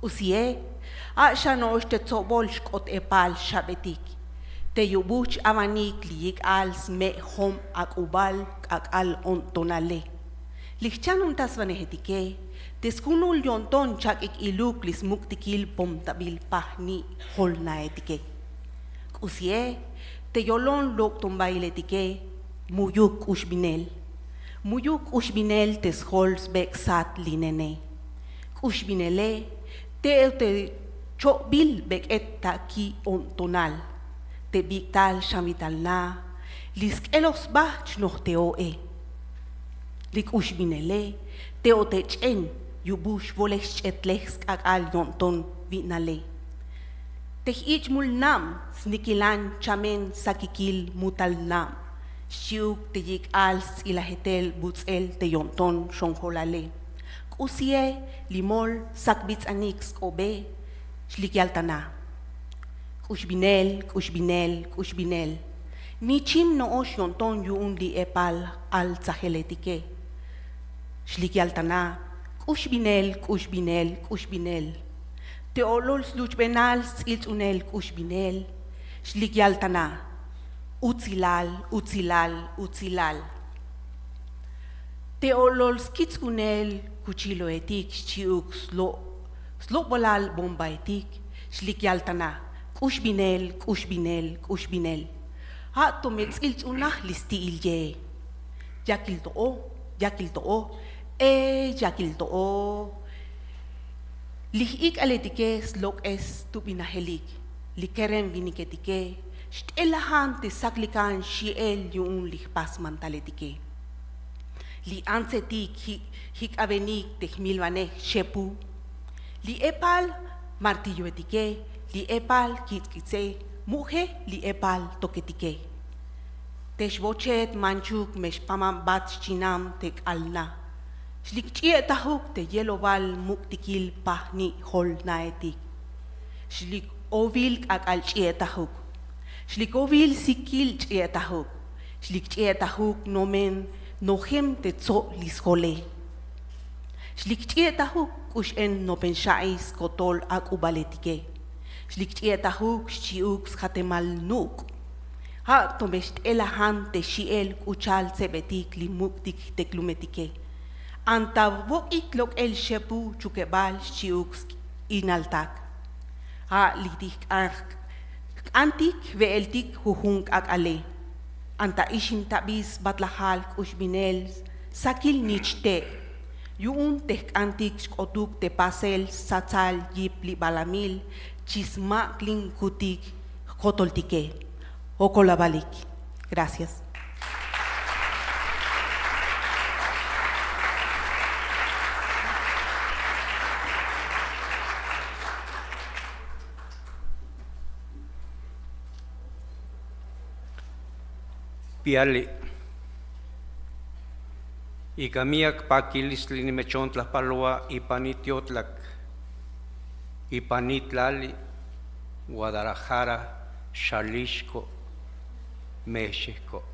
Usie, asha no te tsobol shkot epal shabetik. Te yubuch avanik liik al sme hom akubal ak al ontonale. Lichanum tas vanehetike, teskunul yonton chak ik iluk lis muktikil pomtabil pahni holna etike. Usie, te yolon lok tombailetike, muyuk ushbinel. Muyuk ushbinel tes hols bek sat linene. Ushbinele, te chobil bek etta ki ontonal. Te biktal shamital na, lisk elos bach noch teo e. Lik ushbinele, teo te chen, yubush volex etlex ak al yonton vinale. Tech ich mul nam, snikilan chamen sakikil mutal nam. Shiuk te yik al ilahetel butzel te yonton shonholale. Kusie limol sakbits anix obe, shlikyaltana. Kushbinel. Nichim no osh yonton yun li epal al zaheletike. Shlikyaltana. Kushbinel. Te olol sluchbenal siltunel kushbinel. Shlikyaltana. Utzilal. Te olol skitsunel kuchiloetik chiuk slobolal bombaetik. Shlikyaltana. Kushbinel. Ha tomets iltunah listi ilye. Yakiltoo. Lihik aletike slok es tupinahelik. Likerem viniketike. Stelahan te saklikan shiel yung lihpas mantaletike. Li ansetik hik avenik tehmilvanek shepu. Li epal martillo etike. Li epal kitkitse, muhe li epal toketike. Teshbochet manchuk meshpamam bat chinam tek alna. Shlik chietahuk te yeloval muktikil pahni hol naetik. Shlik ovil ak al chietahuk. Shlik ovil sikil chietahuk. Shlik chietahuk nomen nohem te tso lishole. Shlik chietahuk kush en nopenshais kotol ak ubaletike. Shliktietahuk shiuk skatemal nuk. Ha tomest elahan te shiel kuchal sebetik limuktik teklumetike. Anta vokik lok el shepu chukebal shiuk inaltak. Ha litik antik veeltik huhunk ak ale. Anta ishim tabis batlahal kushbinel sakil nichte. Yuun tek antik skotuk te pasel satsal yip li balamil. Chisma klin kutik kotoltike. Okolabalik. Gracias. Piali. Ikamiak pakilistli nimechon tlapaloa ipanitiotlak, ipanitlali, Guadalajara, Xalisco, México.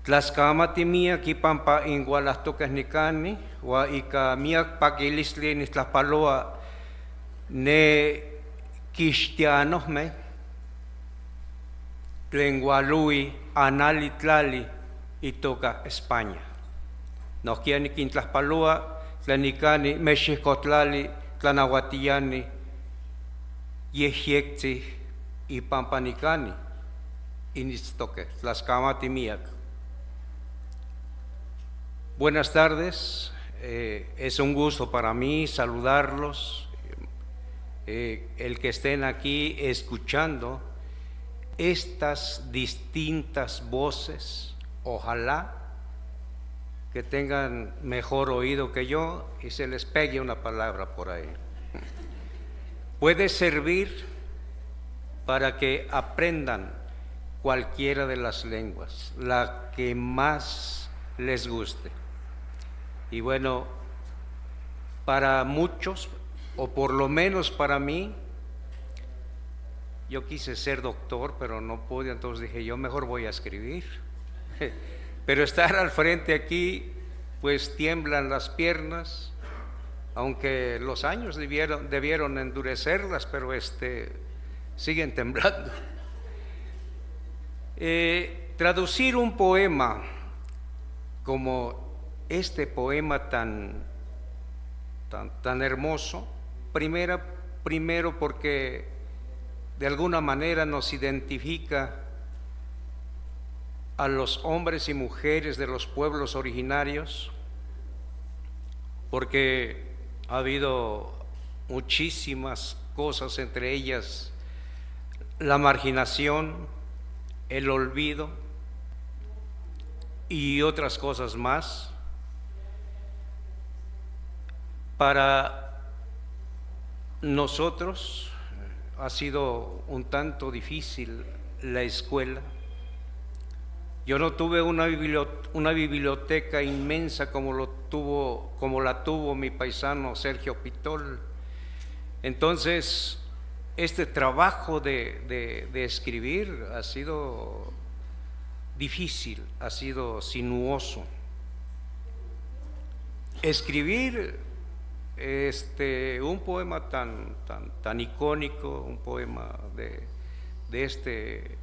Tlaxcamatimiak ipampa ingualastocasnicani, wa ikamiak pakilistli nitlapaloa ne cristianosme, tlengualui analitlali itoka España. Nos quieren quintlaspalua, tlanicani, mexicotlali, tlanahuatiyani, yejiecti y pampanicani, inistoque, tlaxcamatimiac. Buenas tardes, es un gusto para mí saludarlos, el que estén aquí escuchando estas distintas voces, ojalá que tengan mejor oído que yo y se les pegue una palabra por ahí. Puede servir para que aprendan cualquiera de las lenguas, la que más les guste. Y bueno, para muchos, o por lo menos para mí, yo quise ser doctor, pero no pude, entonces dije, yo mejor voy a escribir. Pero estar al frente aquí, pues tiemblan las piernas, aunque los años debieron endurecerlas, pero siguen temblando. Traducir un poema como este poema tan hermoso, primero porque de alguna manera nos identifica a los hombres y mujeres de los pueblos originarios, porque ha habido muchísimas cosas, entre ellas la marginación, el olvido y otras cosas más. Para nosotros ha sido un tanto difícil la escuela. Yo no tuve una biblioteca inmensa como la tuvo mi paisano Sergio Pitol. Entonces, este trabajo de escribir ha sido difícil, ha sido sinuoso. Escribir un poema tan icónico, un poema de este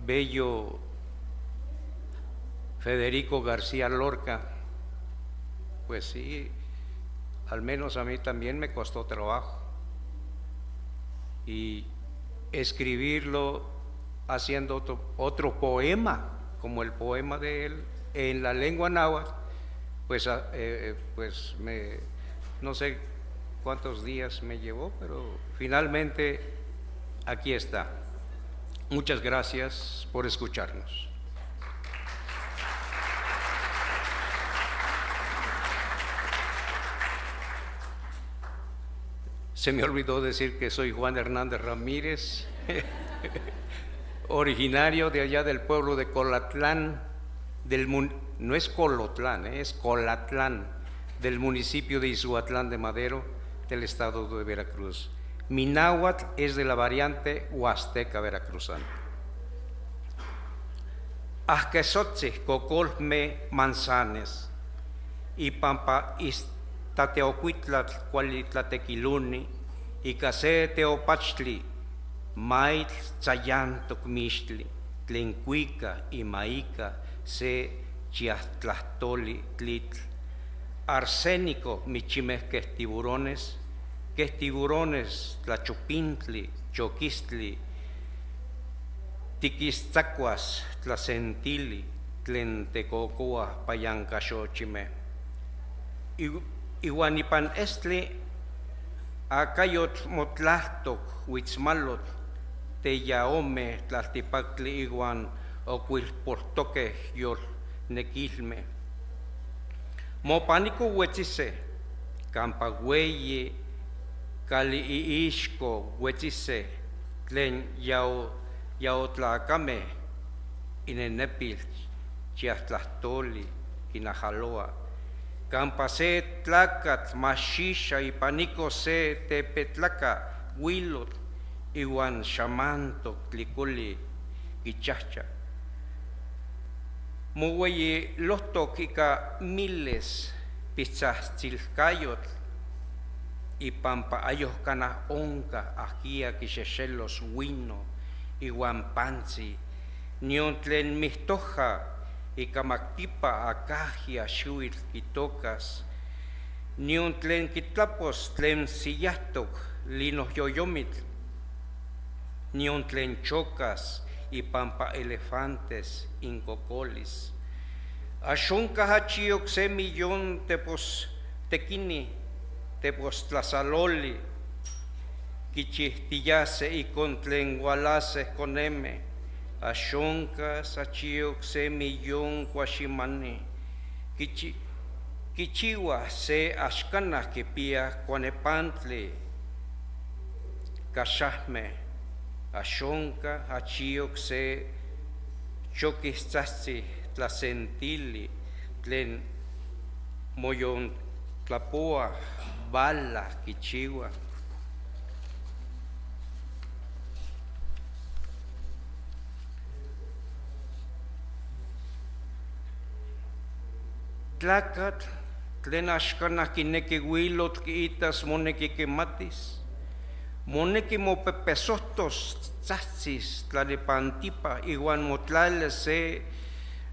bello Federico García Lorca, pues sí, al menos a mí también me costó trabajo. Y escribirlo haciendo otro poema, como el poema de él, en la lengua náhuatl, pues no sé cuántos días me llevó, pero finalmente aquí está. Muchas gracias por escucharnos. Se me olvidó decir que soy Juan Hernández Ramírez, originario de allá del pueblo de Colatlán, no es Colotlán, es Colatlán, del municipio de Izuatlán de Madero, del estado de Veracruz. Mi náhuatl es de la variante huasteca veracruzana. Ajquesotzi cocolme manzanes y pampa istateocuitlatl cualitlatequiluni y case teopachtli maitl tzayantoc mixtli tlencuica y maica se chiastlastoli tlitl arsénico michimesques tiburones tlachupintli, choquistli, tiquistzacuas, tlacentili, tlentecocoa, payancaxochime. Iuanipan estli, acayot motlahtoc, huitzmalot, teyaome, tlaltipactli iguan, ocuilportoque, yor, nequilme. Mopanico huetzise, campagüeye, Cali iixco huetzise tlen yaotlacame inenepil, chiatlastoli, kinahaloa. Campa se tlacat, mashisha y panico se tepetlaca, huilot, iwan shamanto, tliculi, kichacha. Muweye lotok ika miles pizzas tilcayot y pampa ayos cana onca ajia kisheshelos wino iwan panzi niontlen mistoja y kamaktipa akajia shuil kitocas niontlen kitlapos tlen siyastok linos yoyomit niontlen chocas y pampa elefantes incocolis. Ashonka hachiok se millón tepos tequini, tepos tlasaloli, kichihtiyase y contlengualase coneme. Ashonka sachiok se millón kwashimani, kichiwa se ashkana kipia kwanepantle, kashahme. Ashonka hachiok se chokistasi tlasentili tlen moyon tlapoa bala kichiwa. Tlacat tlen axkanah kineki huilotl kiitas moneki kimatis. Moneki mopepesohtos tzahtzis tlanepantipa iwan motlale se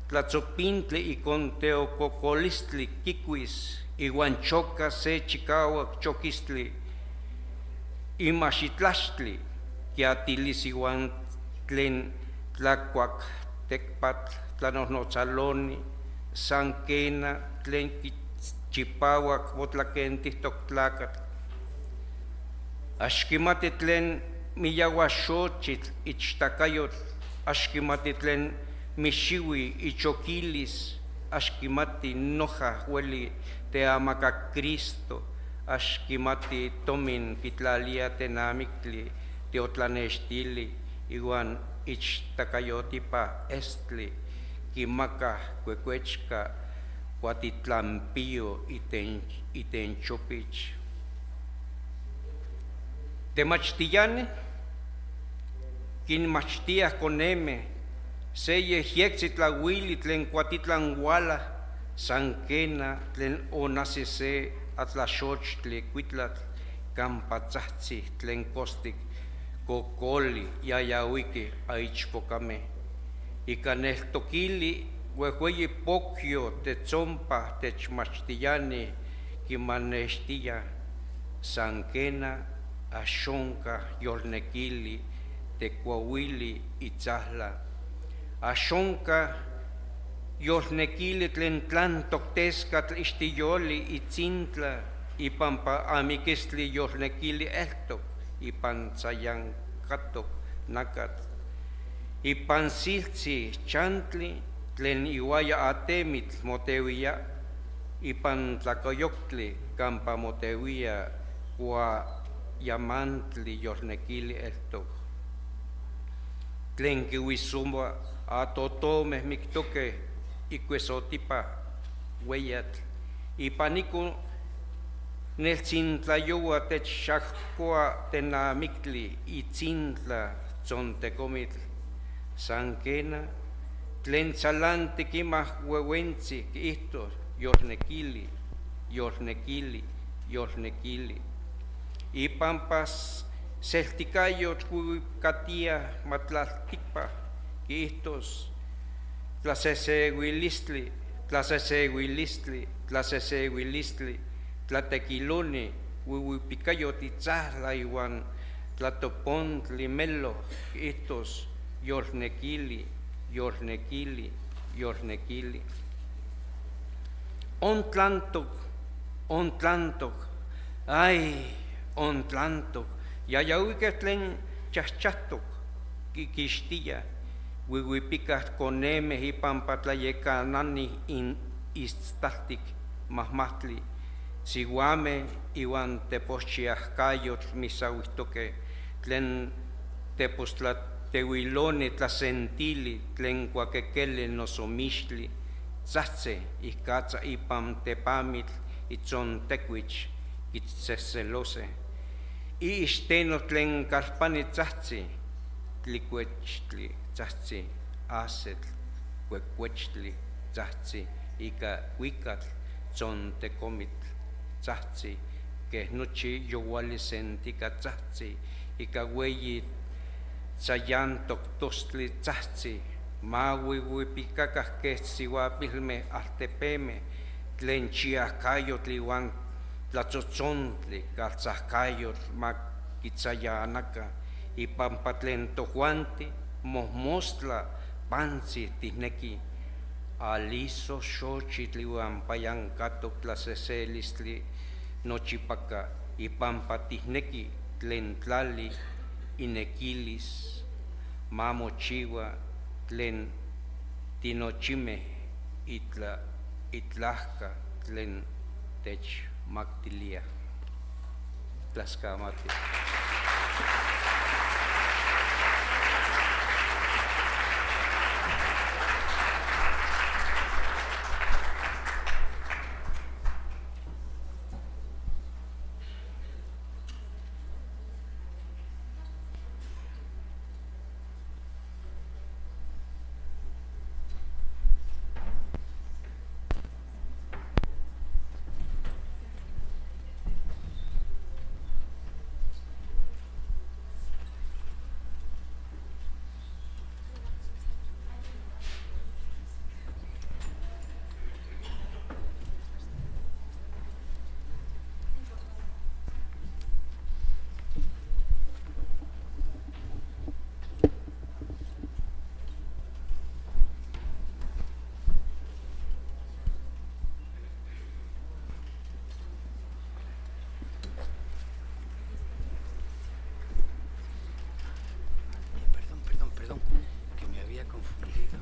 tlatzopintli ikon teokokolistli kikuis iwan choka se chikawak chokistli imaxitlaxtli kiatilis iwan tlen tlakuak tekpatl tlanohnotzaloni sankena tlen chipawak motlakentihtok tlakatl. Ashkimati tlen miyahuaxochitl ichtakayotl, ashkimati tlen mixiwi ichoquilis, ashkimati noja hueli te amaca Cristo, ashkimati tomin kitlalia tenamictli teotlanextili, iwan ichtakayotipa estli, kimaka cuecuechka, cuatitlampio itenchopich. Temachtiyane, kinmachtiah coneme, seye hiexitlahuili tlen cuatitlanguala, sankena tlen onasise atlaxochtli cuitlatl, campatzahtzi tlen costic, cocoli yayawiki aichpocame. Ika nehtokili huehueyi pokio tetzompa techmachtiyane, kimanextia, sankena, Ashonka yolnekili, tecuahuili itzahla. Ashonka yolnekili tlen tlan tokteskatl istiyoli itzintla, ipampa amikistli yolnekili ehtok, ipan tzayankatok nakat. Ipan siltzi chantli tlen iwaya atemit motewia, ipan tlacoyoktli campa motewia kua yamantli yolnekili ehtok. Tlen kiwisumba atotome miktoke ikuesotipa hueyatl. Ipaniku neltzintlayowa techxahkoa tenamiktli itzintla tzontecomitl. Sankena tlen tzalanti kimah huehuentzi kiihtos yolnekili, yolnekili, yolnekili. Ipampas seltikayot huikatia matlaltikpa kiihtos tlasesehuilistli, tlasesehuilistli, tlasesehuilistli, tlatequiloni, huipikayot itzahla iwan tlatopontli melo kiihtos yolnekili, yolnekili, yolnekili. Ontlantok, ontlantok, ay, ontlantok, yayauike tlen chachchahtok, kikixtia, huihuipikah coneme ipampa tlayekanani istaltik mahmahtli, sihuame iwan tepochiahkayotl misauihtoke, tlen tepostla tehuiloni tlasentili tlen kuakekeli nosomixtli, tzahtzi ihkatza ipam tepamil itzontecuich itzseselose. Ixteno tlen karpani tzahtzi, tlikuechtli tzahtzi, asetl, cuecuechtli tzahtzi, ika cuicatl, tzontecomitl tzahtzi, que nochi yowali sentica tzahtzi, ika weyi tzayantoktostli tzahtzi, mawiwipikakah quehtziuapilmeh altepemeh, tlen chiahcayotl iuan tlatzotzontle, caltzahcayotl maquitzayanaca, ipampa tlen tojuanti mohmostla pantzi tihneki, aliso xochitl iuan payancatok tlaseselistli nochipaka, ipampa tihneki tlen tlali inequilis, mamochiwa tlen tinochimeh itlahca tlen techmaktilia. Tlaxcamati. Perdón, que me había confundido.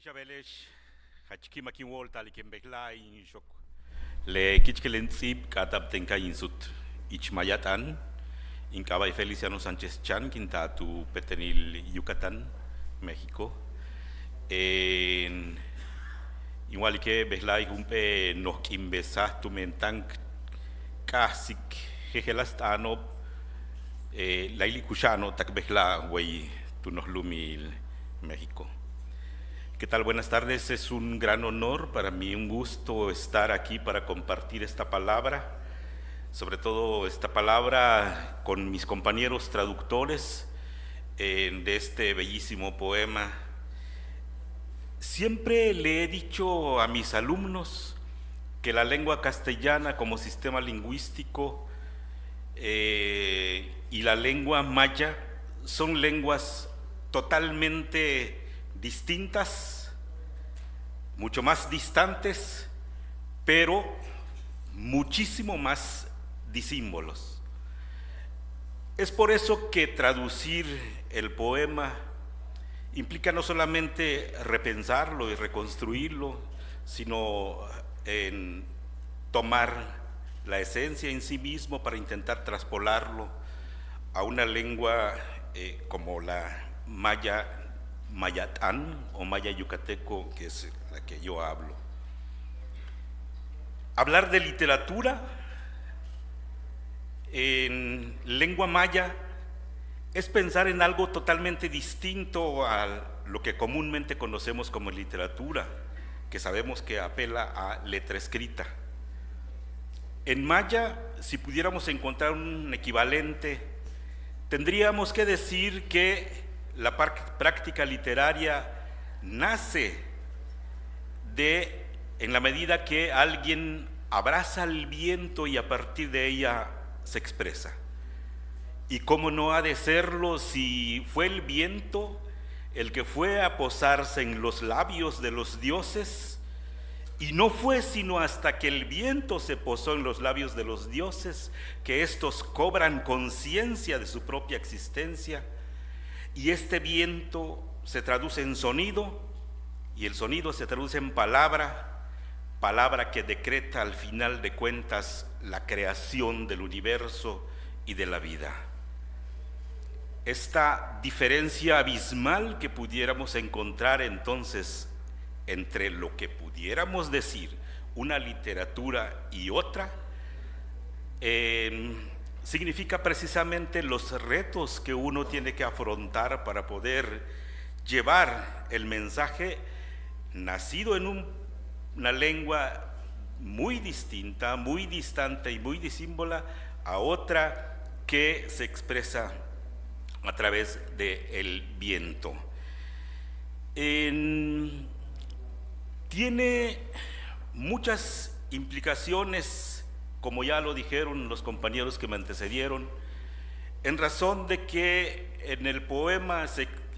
Bixabelex, hachkimakin wolta likimbekla in shok. Le kichkelen tzib kataptenka insut ichmayatan, Incaba Feliciano Sánchez Chan, Quintatu Petenil, Yucatán, México. Igual que Beslay Gumpe nos quimbesas tu mentan casi jegelastano, Laili Cushano, Tak Besla, güey, tu nos lumil, México. ¿Qué tal? Buenas tardes, es un gran honor para mí, un gusto estar aquí para compartir esta palabra, sobre todo esta palabra con mis compañeros traductores de este bellísimo poema. Siempre le he dicho a mis alumnos que la lengua castellana como sistema lingüístico y la lengua maya son lenguas totalmente distintas, mucho más distantes, pero muchísimo más disímbolos. Es por eso que traducir el poema implica no solamente repensarlo y reconstruirlo, sino en tomar la esencia en sí mismo para intentar traspolarlo a una lengua como la mayatán o maya yucateco, que es la que yo hablo. Hablar de literatura en lengua maya es pensar en algo totalmente distinto a lo que comúnmente conocemos como literatura, que sabemos que apela a letra escrita. En maya, si pudiéramos encontrar un equivalente, tendríamos que decir que la práctica literaria nace en la medida que alguien abraza el viento y a partir de ella se expresa. ¿Y cómo no ha de serlo si fue el viento el que fue a posarse en los labios de los dioses, y no fue sino hasta que el viento se posó en los labios de los dioses que éstos cobran conciencia de su propia existencia, y este viento se traduce en sonido, y el sonido se traduce en palabra, palabra que decreta al final de cuentas la creación del universo y de la vida. Esta diferencia abismal que pudiéramos encontrar entonces entre lo que pudiéramos decir una literatura y otra, significa precisamente los retos que uno tiene que afrontar para poder llevar el mensaje nacido en una lengua muy distinta, muy distante y muy disímbola a otra que se expresa a través del viento. Tiene muchas implicaciones, como ya lo dijeron los compañeros que me antecedieron, en razón de que en el poema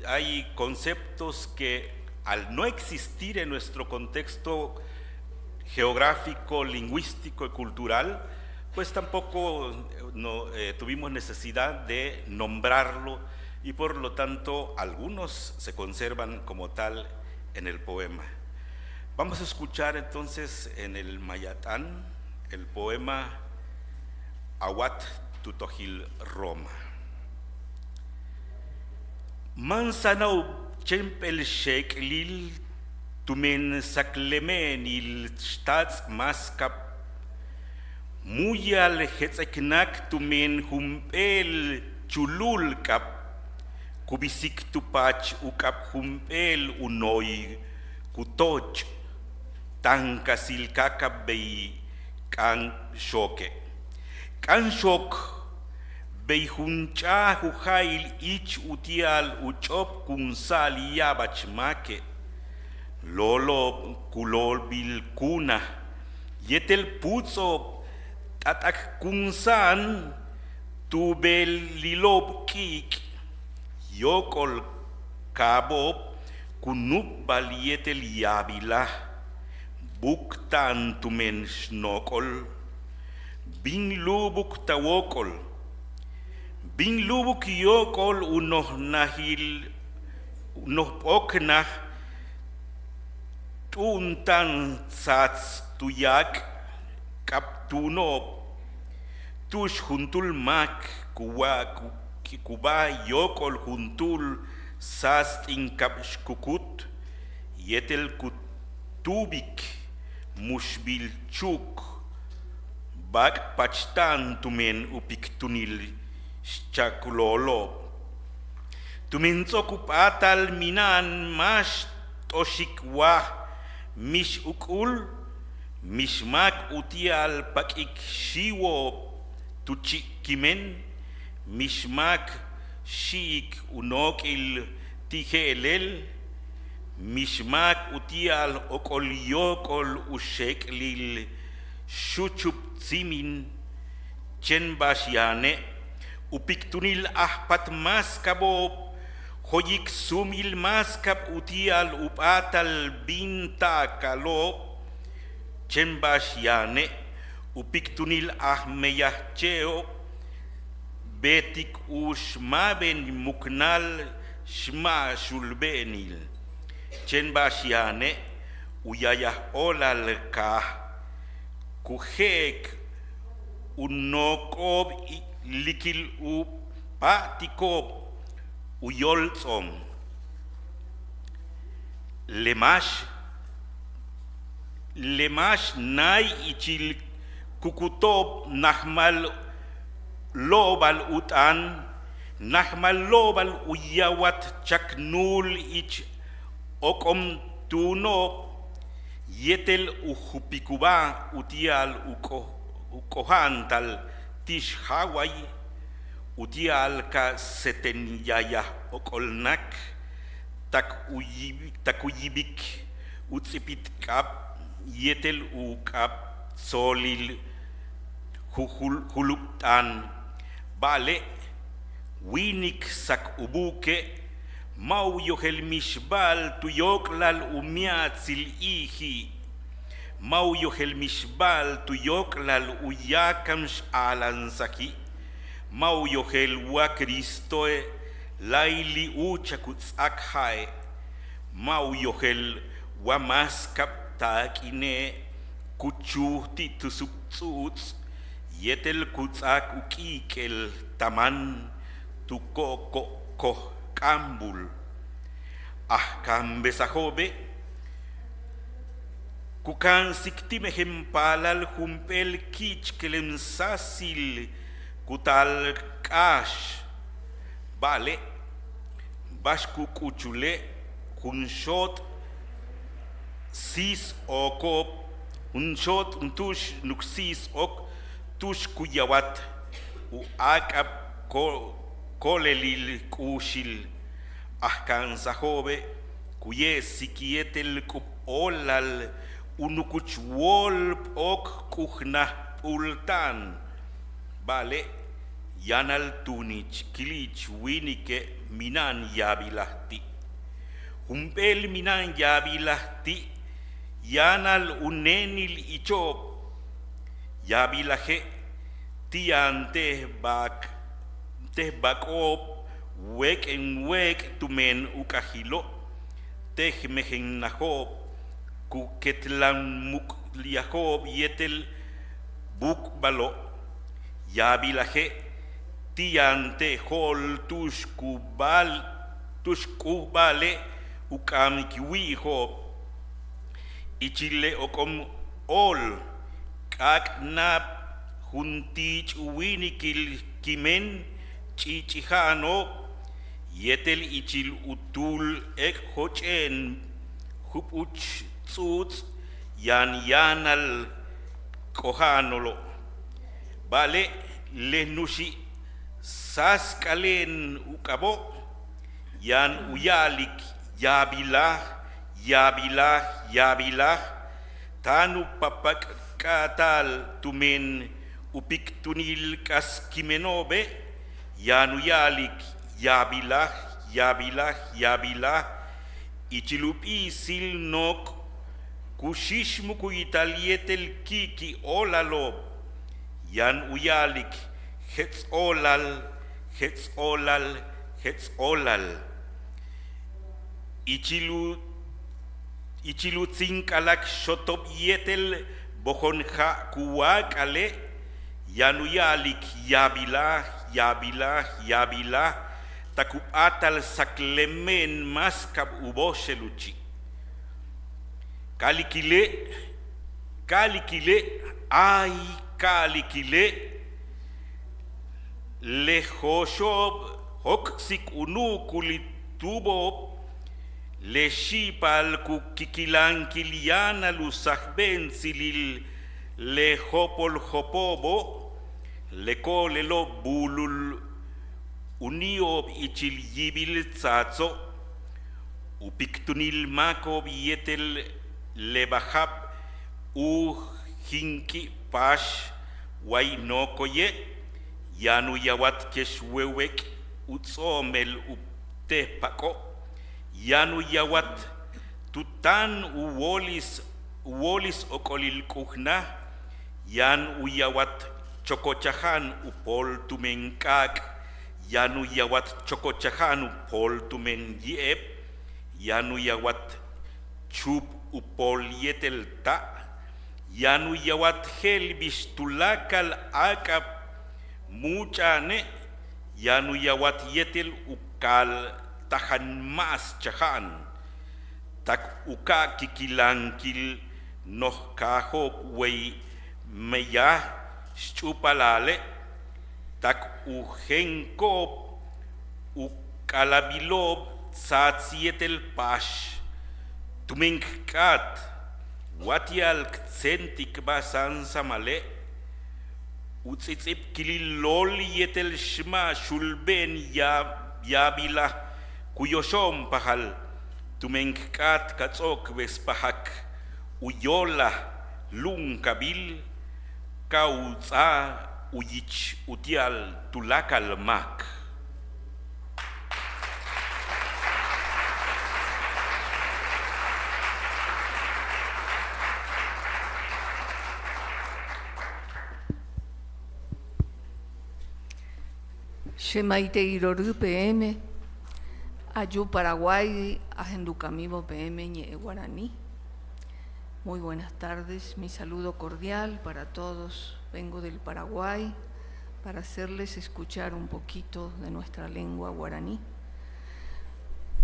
hay conceptos que al no existir en nuestro contexto geográfico, lingüístico y cultural, pues tampoco tuvimos necesidad de nombrarlo, y por lo tanto algunos se conservan como tal en el poema. Vamos a escuchar entonces en el Mayatán el poema Awat Tutohil Roma. Mansanau Chempel Sheklil Tumen Saklemen il Stats Maskap Muyal Hetzeknak Tumen Humpel Chulul Kap Kubisik Tupach Ukap Humpel Unoi Kutoch Tankasil Kakabei Kan Shoke Kan Shok Beihuncha Hujail Ich Utial Uchop Kunsal Yabachmake Lolo Kulol Bilkuna Yetel Puzo Tatak Kunsan Tubel Lilob Kik Yokol Kabob Kunuk Balietel Yabila Buktan Tumen Snokol Bin Lubuk Tawokol Bin Lubuk Yokol Unoh Nahil Unoh Oknah Tuntan Sats Tuyak Kaptuno Tush Juntul Mak Kuba Yokol Juntul Sast Inkapshkukut Yetel Kutubik Mushbil Chuk Bak Pachtan Tumen Upiktunil Chakulolo Tumen Zokupatal Minan Mash Toshikwa Mish Ukul Mishmak Utial Pakik Shiwo Tuchikimen Mishmak Shik Unokil Tijelel Mishmak Utial Okol Yokol Usheklil Shuchup Zimin Chenbashiane Upiktunil Ahpat Maskabo Hoyik Sumil Maskab Utial Upatal Binta Kalo Chenbashiane Upiktunil Ahmeyacheo Betik Ushmaben Muknal Shma Shulbenil Chenbashiane Uyayah Olal Ka Kuhek Unokob Likil Upatikob Uyolzom Lemash Nai Ichil Kukutob Nahmal Lobal Utan Nahmal Lobal Uyawat Chaknul Ich Okom Tuno Yetel Uhupikuba Utial Ukohantal Tish Hawaii Utial Ka Setenyaya Okolnak Takuyibik Utsipit Kap Yetel Ukap Solil Huluptan Bale Winik Sak Ubuke Mauyohel mishbal tuyoklal umiatzil iji. Mauyohel mishbal tuyoklal uyakams alanzaki. Mauyohel wa Cristoe laili uchakuts akhae. Mauyohel wa maskap taakine kuchuhti tusuptsuts. Yetel kutsak ukikel taman tukoko kambul. Kambesajobe kukan siktimehem palal humpel kich kelem sasil kutal kash vale bashku kuchule hunshot sis okop hunshot untush nuksis ok tush kuyawat u akab kolelil kushil Ahkansajobe kuye sikietel kup olal unukuch wolp ok kuhna ultan vale yanal tunich kilich winike minan yabilahti humpel minan yabilahti yanal unenil ichop yabilaje tiante bak tehbakop wek en wek tumen ukahilo tehmehen nahob kuketlan muk liahob yetel buk balo yabilaje tiante hol tushkubale ukam kiwiho ichile okom ol kaknab juntich winikil kimen chichihano yetel ichil utul ek hochen hupuch tsuts yanal kohanolo vale lenushi saskalen ukabo yan uyalik yabilah tanu papak katal tumen upiktunil kaskimenobe yan uyalik yabilah ichilupi silnok kushishmuku italietel kiki olalob yan uyalik hetsolal ichilu tzinkalak shotop yetel bojonja kuakale yan uyalik yabilah takup atal saklemen maskab ubosheluchi kalikile lehoshob hoksik unukulitubob leshipal kukikilankiliana lusahben silil lehopol hopobo lekolelo bulul uniob ichil yibil tsatso upiktunil makob yetel lebahab hinki pash wainokoye yanu yawat keshwewek utsomel uptepako yanu yawat tutan uwolis okolil kuhna yan uyawat chokochahan upol tumenkak yanu yawat chokochahan upol tumen yep yanu yawat chup upol yetel ta yanu yawat helbish tulakal akap muchane yanu yawat yetel ukal tahan mas chahan tak uka kikilankil noh kahop wey meya chupalale tak uhenkop ukalabilob satsietel pash tumenkkat watial ksentik basan samale utsitsip kililol yetel shma shulben yabila kuyoshom pahal tumenkkat katsok vespahak uyola lunkabil kautsa uyich utial tulakal mak. Shemaite Iroru PM, Ayu Paraguay, Ajenducamibo PM, Ñe Guaraní. Muy buenas tardes, mi saludo cordial para todos. Vengo del Paraguay para hacerles escuchar un poquito de nuestra lengua guaraní.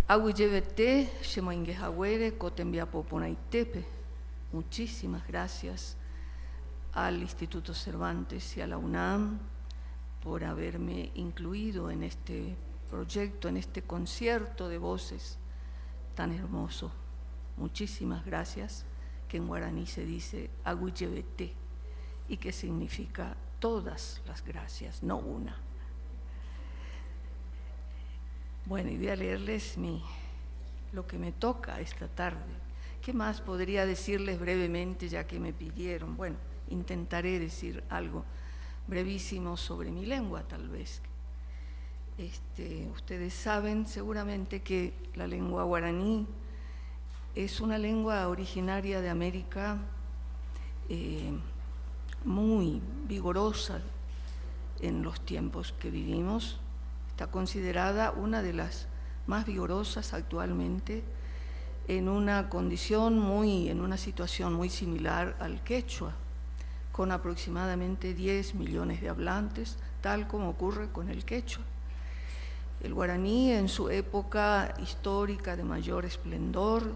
Agüillevete, Shemoinguejahuere, Cotembiapoponaitepe. Muchísimas gracias al Instituto Cervantes y a la UNAM por haberme incluido en este proyecto, en este concierto de voces tan hermoso. Muchísimas gracias, que en guaraní se dice agüillevete y que significa todas las gracias, no una. Bueno, y voy a leerles lo que me toca esta tarde. ¿Qué más podría decirles brevemente, ya que me pidieron? Bueno, intentaré decir algo brevísimo sobre mi lengua, tal vez. Ustedes saben seguramente que la lengua guaraní es una lengua originaria de América, muy vigorosa en los tiempos que vivimos. Está considerada una de las más vigorosas actualmente, en una situación muy similar al quechua, con aproximadamente 10 millones de hablantes, tal como ocurre con el quechua. El guaraní, en su época histórica de mayor esplendor,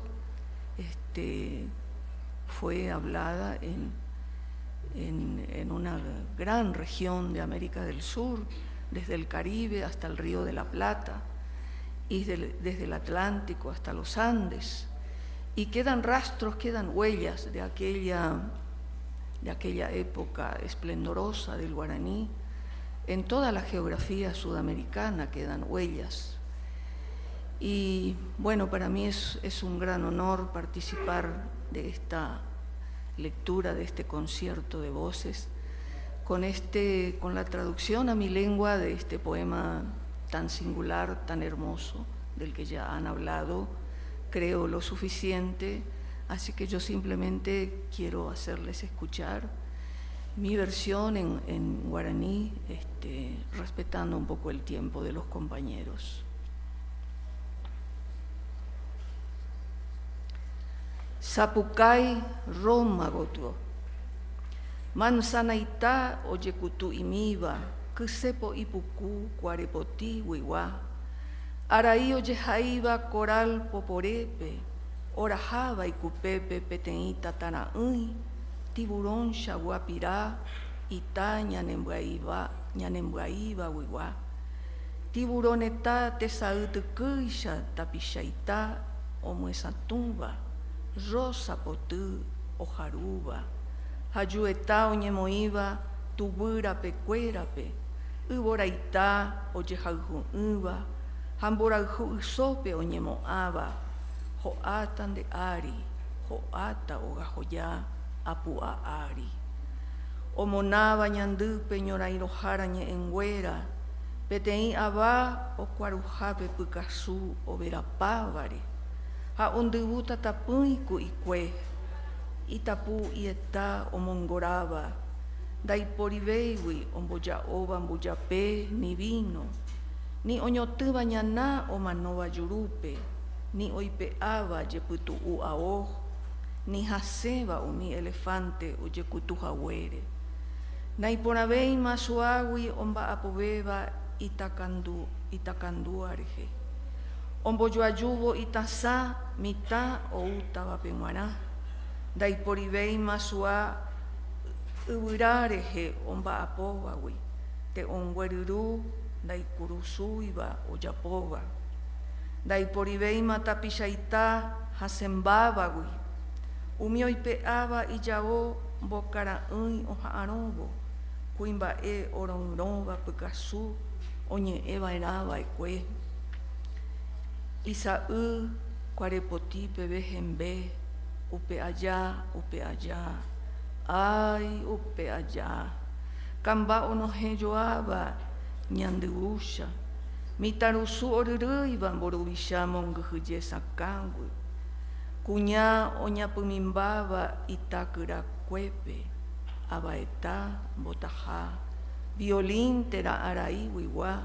fue hablada en una gran región de América del Sur, desde el Caribe hasta el Río de la Plata, y desde el Atlántico hasta los Andes, y quedan rastros, quedan huellas de aquella época esplendorosa del guaraní. En toda la geografía sudamericana quedan huellas. Y bueno, para mí es un gran honor participar de esta lectura, de este concierto de voces, con la traducción a mi lengua de este poema tan singular, tan hermoso, del que ya han hablado, creo, lo suficiente. Así que yo simplemente quiero hacerles escuchar mi versión en guaraní, respetando un poco el tiempo de los compañeros. Sapukai Roma gotuo, Manzanaita oyekutu imiba, Kusepo ipuku cuarepoti wiwa, Araí oyejaiba coral poporepe, Orajaba y cupepe peteíta tanaui, Tiburón chaguapirá, Ita ñanembuaiba wiwa, Tiburoneta tesautukuisha tapishaita, Omuesatumba, Rosa potú ojaruba, Hayueta oñemoiba, Tubura pecuerape, Uboraita oyejaujuuba, Hamborauju usope oñemoaba, Joatan de Ari, Joata ogajoya, Apua Ari. Omonaba ñandupe ñorairojara ñeengüera, Peteí aba o cuarujape pucasu o verapávare, Ha ondubuta tapuiku ikue, Itapu ieta omongoraba, Daiporivewi omboyaoba mboyape ni vino, Ni oñotuba ñaná o manova yurupe, Ni oipeaba yeputu uao, Ni haseba o mi elefante o yekutu hawere. Naiponabei masuagui omba apoveba itakanduareje. Omboyoayubo itasa mita o utaba pemuará. Daiporibei masua uirareje omba apovawi. Te ongueruru daikurusuiba o yapoba. Daiporibei matapishaita hasembávawi. Umioipeaba iyao bocaraui o haarobo. Cuimbae oronroba pucasu oñeeva eraba ekue. Isaú cuarepoti pebejembe upe allá, ay upe allá. Camba onojeyoaba ñandugusha. Mitarusu oruruiba borubisha mongujuye sakangui. Cuñá oñapumimbaba itakura cuepe. Abaeta botajá. Violín tera araí wiwa.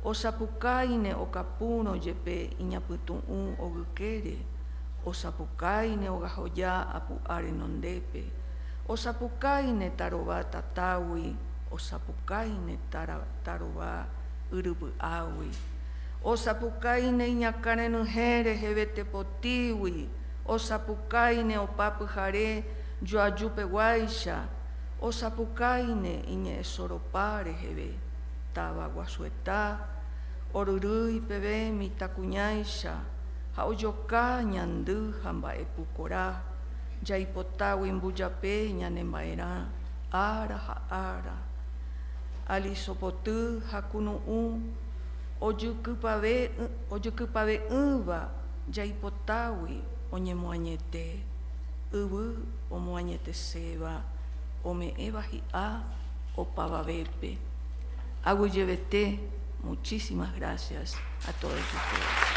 Osapukaine o kapuno yepe iñaputu'u ogukere. Osapukaine o gajoya apu arenondepe. Osapukaine taroba tatawi. Osapukaine taroba urubu awi. Osapukaine iñakane nujere jebete potiwi. Osapukaine o papu jare yoayupe guaisha. Osapukaine iñe soropare jebe. Taba guasueta. Orurui pebe mitacuñaisha. Haoyoka ñandu jamba epukora. Yaipotawi mbuyape ñanembaera. Ara ha ara. Alisopotu hakunu oyukupabe uva. Yaipotawi oñemoañete. Ubu omoañete seba. Ome eva hi'a o pavabepe. Aguyebete, muchísimas gracias a todos ustedes.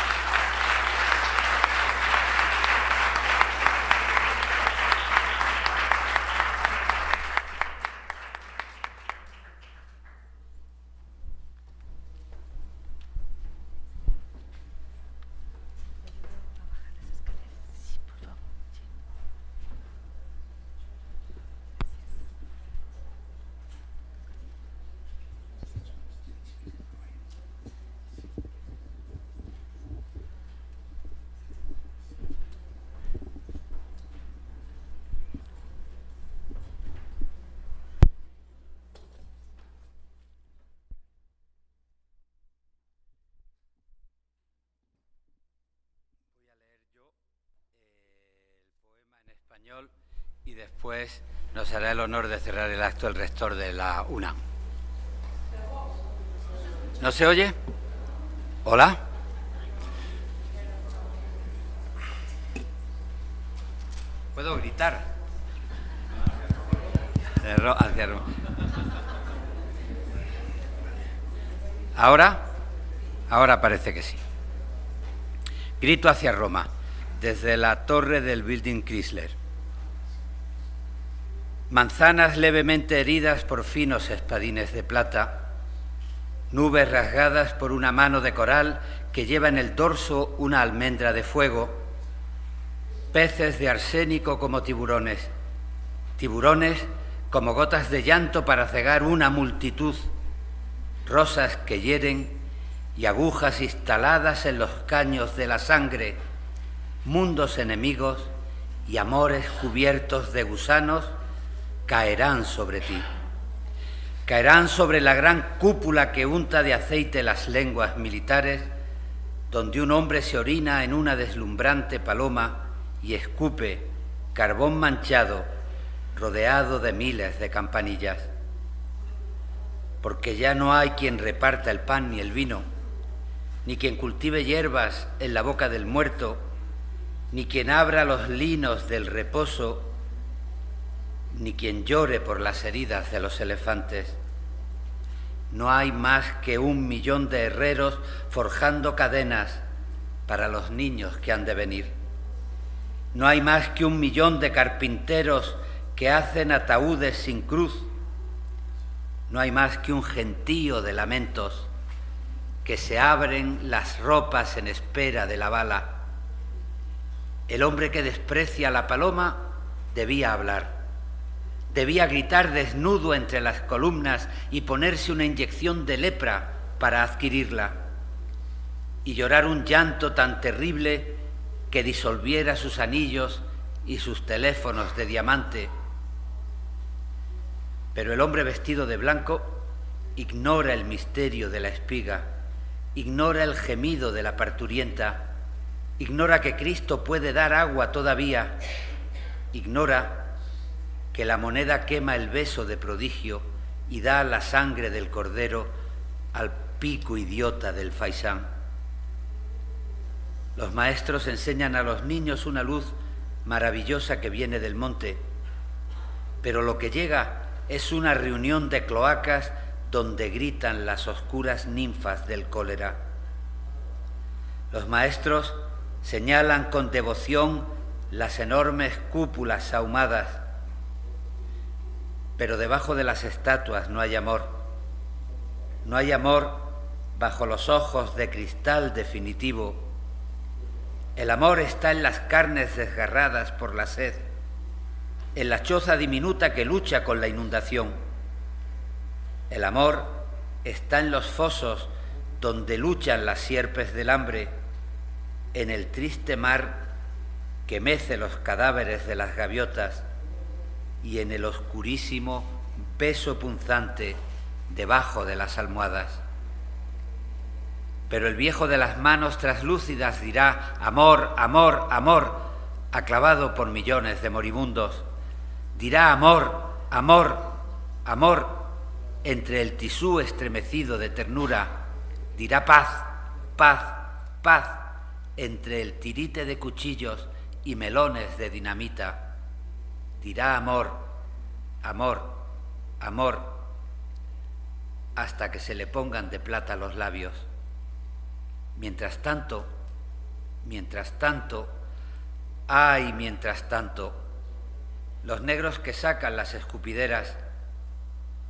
Y después nos hará el honor de cerrar el acto el rector de la UNAM. ¿No se oye? ¿Hola? ¿Puedo gritar? Hacia Roma. ¿Ahora? Ahora parece que sí. Grito hacia Roma, desde la torre del Building Chrysler. Manzanas levemente heridas por finos espadines de plata, nubes rasgadas por una mano de coral que lleva en el dorso una almendra de fuego, peces de arsénico como tiburones, tiburones como gotas de llanto para cegar una multitud, rosas que hieren y agujas instaladas en los caños de la sangre, mundos enemigos y amores cubiertos de gusanos caerán sobre ti. Caerán sobre la gran cúpula que unta de aceite las lenguas militares, donde un hombre se orina en una deslumbrante paloma y escupe carbón manchado, rodeado de miles de campanillas. Porque ya no hay quien reparta el pan ni el vino, ni quien cultive hierbas en la boca del muerto, ni quien abra los linos del reposo, ni quien llore por las heridas de los elefantes. No hay más que 1 millón de herreros forjando cadenas para los niños que han de venir. No hay más que 1 millón de carpinteros que hacen ataúdes sin cruz. No hay más que un gentío de lamentos que se abren las ropas en espera de la bala. El hombre que desprecia la paloma debía hablar. Debía gritar desnudo entre las columnas y ponerse una inyección de lepra para adquirirla, y llorar un llanto tan terrible que disolviera sus anillos y sus teléfonos de diamante. Pero el hombre vestido de blanco ignora el misterio de la espiga, ignora el gemido de la parturienta, ignora que Cristo puede dar agua todavía, ignora que la moneda quema el beso de prodigio y da la sangre del cordero al pico idiota del faisán. Los maestros enseñan a los niños una luz maravillosa que viene del monte, pero lo que llega es una reunión de cloacas donde gritan las oscuras ninfas del cólera. Los maestros señalan con devoción las enormes cúpulas sahumadas, pero debajo de las estatuas no hay amor. No hay amor bajo los ojos de cristal definitivo. El amor está en las carnes desgarradas por la sed, en la choza diminuta que lucha con la inundación. El amor está en los fosos donde luchan las sierpes del hambre, en el triste mar que mece los cadáveres de las gaviotas y en el oscurísimo peso punzante debajo de las almohadas. Pero el viejo de las manos traslúcidas dirá: amor, amor, amor, aclavado por millones de moribundos. Dirá amor, amor, amor, entre el tisú estremecido de ternura. Dirá paz, paz, paz, entre el tirite de cuchillos y melones de dinamita. Dirá amor, amor, amor, hasta que se le pongan de plata los labios. Mientras tanto, ay, mientras tanto, los negros que sacan las escupideras,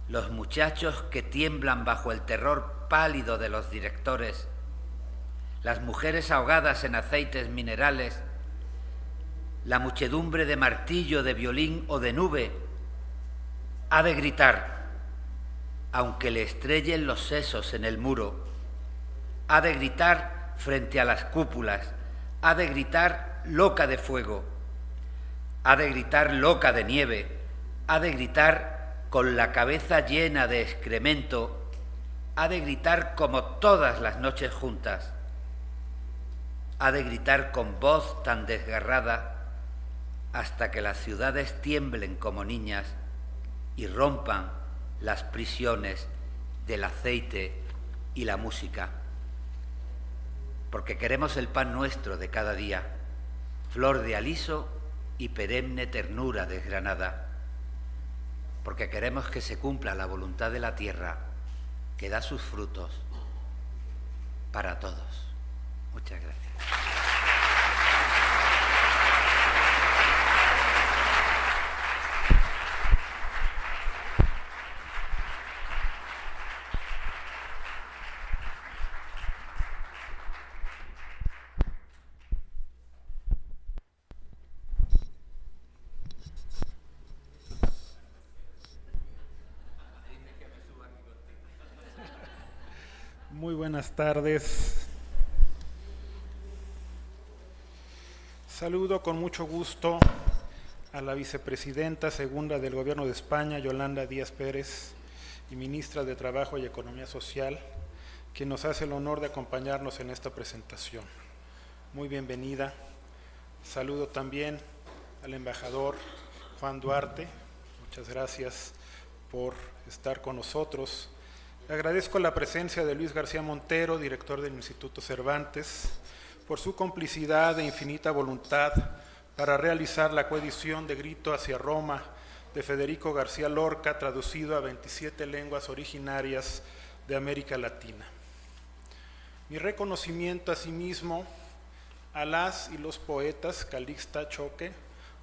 los muchachos que tiemblan bajo el terror pálido de los directores, las mujeres ahogadas en aceites minerales, la muchedumbre de martillo, de violín o de nube, ha de gritar, aunque le estrellen los sesos en el muro. Ha de gritar frente a las cúpulas, ha de gritar loca de fuego, ha de gritar loca de nieve, ha de gritar con la cabeza llena de excremento, ha de gritar como todas las noches juntas, ha de gritar con voz tan desgarrada hasta que las ciudades tiemblen como niñas y rompan las prisiones del aceite y la música. Porque queremos el pan nuestro de cada día, flor de aliso y perenne ternura desgranada. Porque queremos que se cumpla la voluntad de la tierra, que da sus frutos para todos. Muchas gracias. Muy buenas tardes. Saludo con mucho gusto a la vicepresidenta segunda del Gobierno de España, Yolanda Díaz Pérez, y ministra de Trabajo y Economía Social, quien nos hace el honor de acompañarnos en esta presentación. Muy bienvenida. Saludo también al embajador Juan Duarte. Muchas gracias por estar con nosotros. Le agradezco la presencia de Luis García Montero, director del Instituto Cervantes, por su complicidad e infinita voluntad para realizar la coedición de Grito hacia Roma de Federico García Lorca, traducido a 27 lenguas originarias de América Latina. Mi reconocimiento asimismo a las y los poetas Calixta Choque,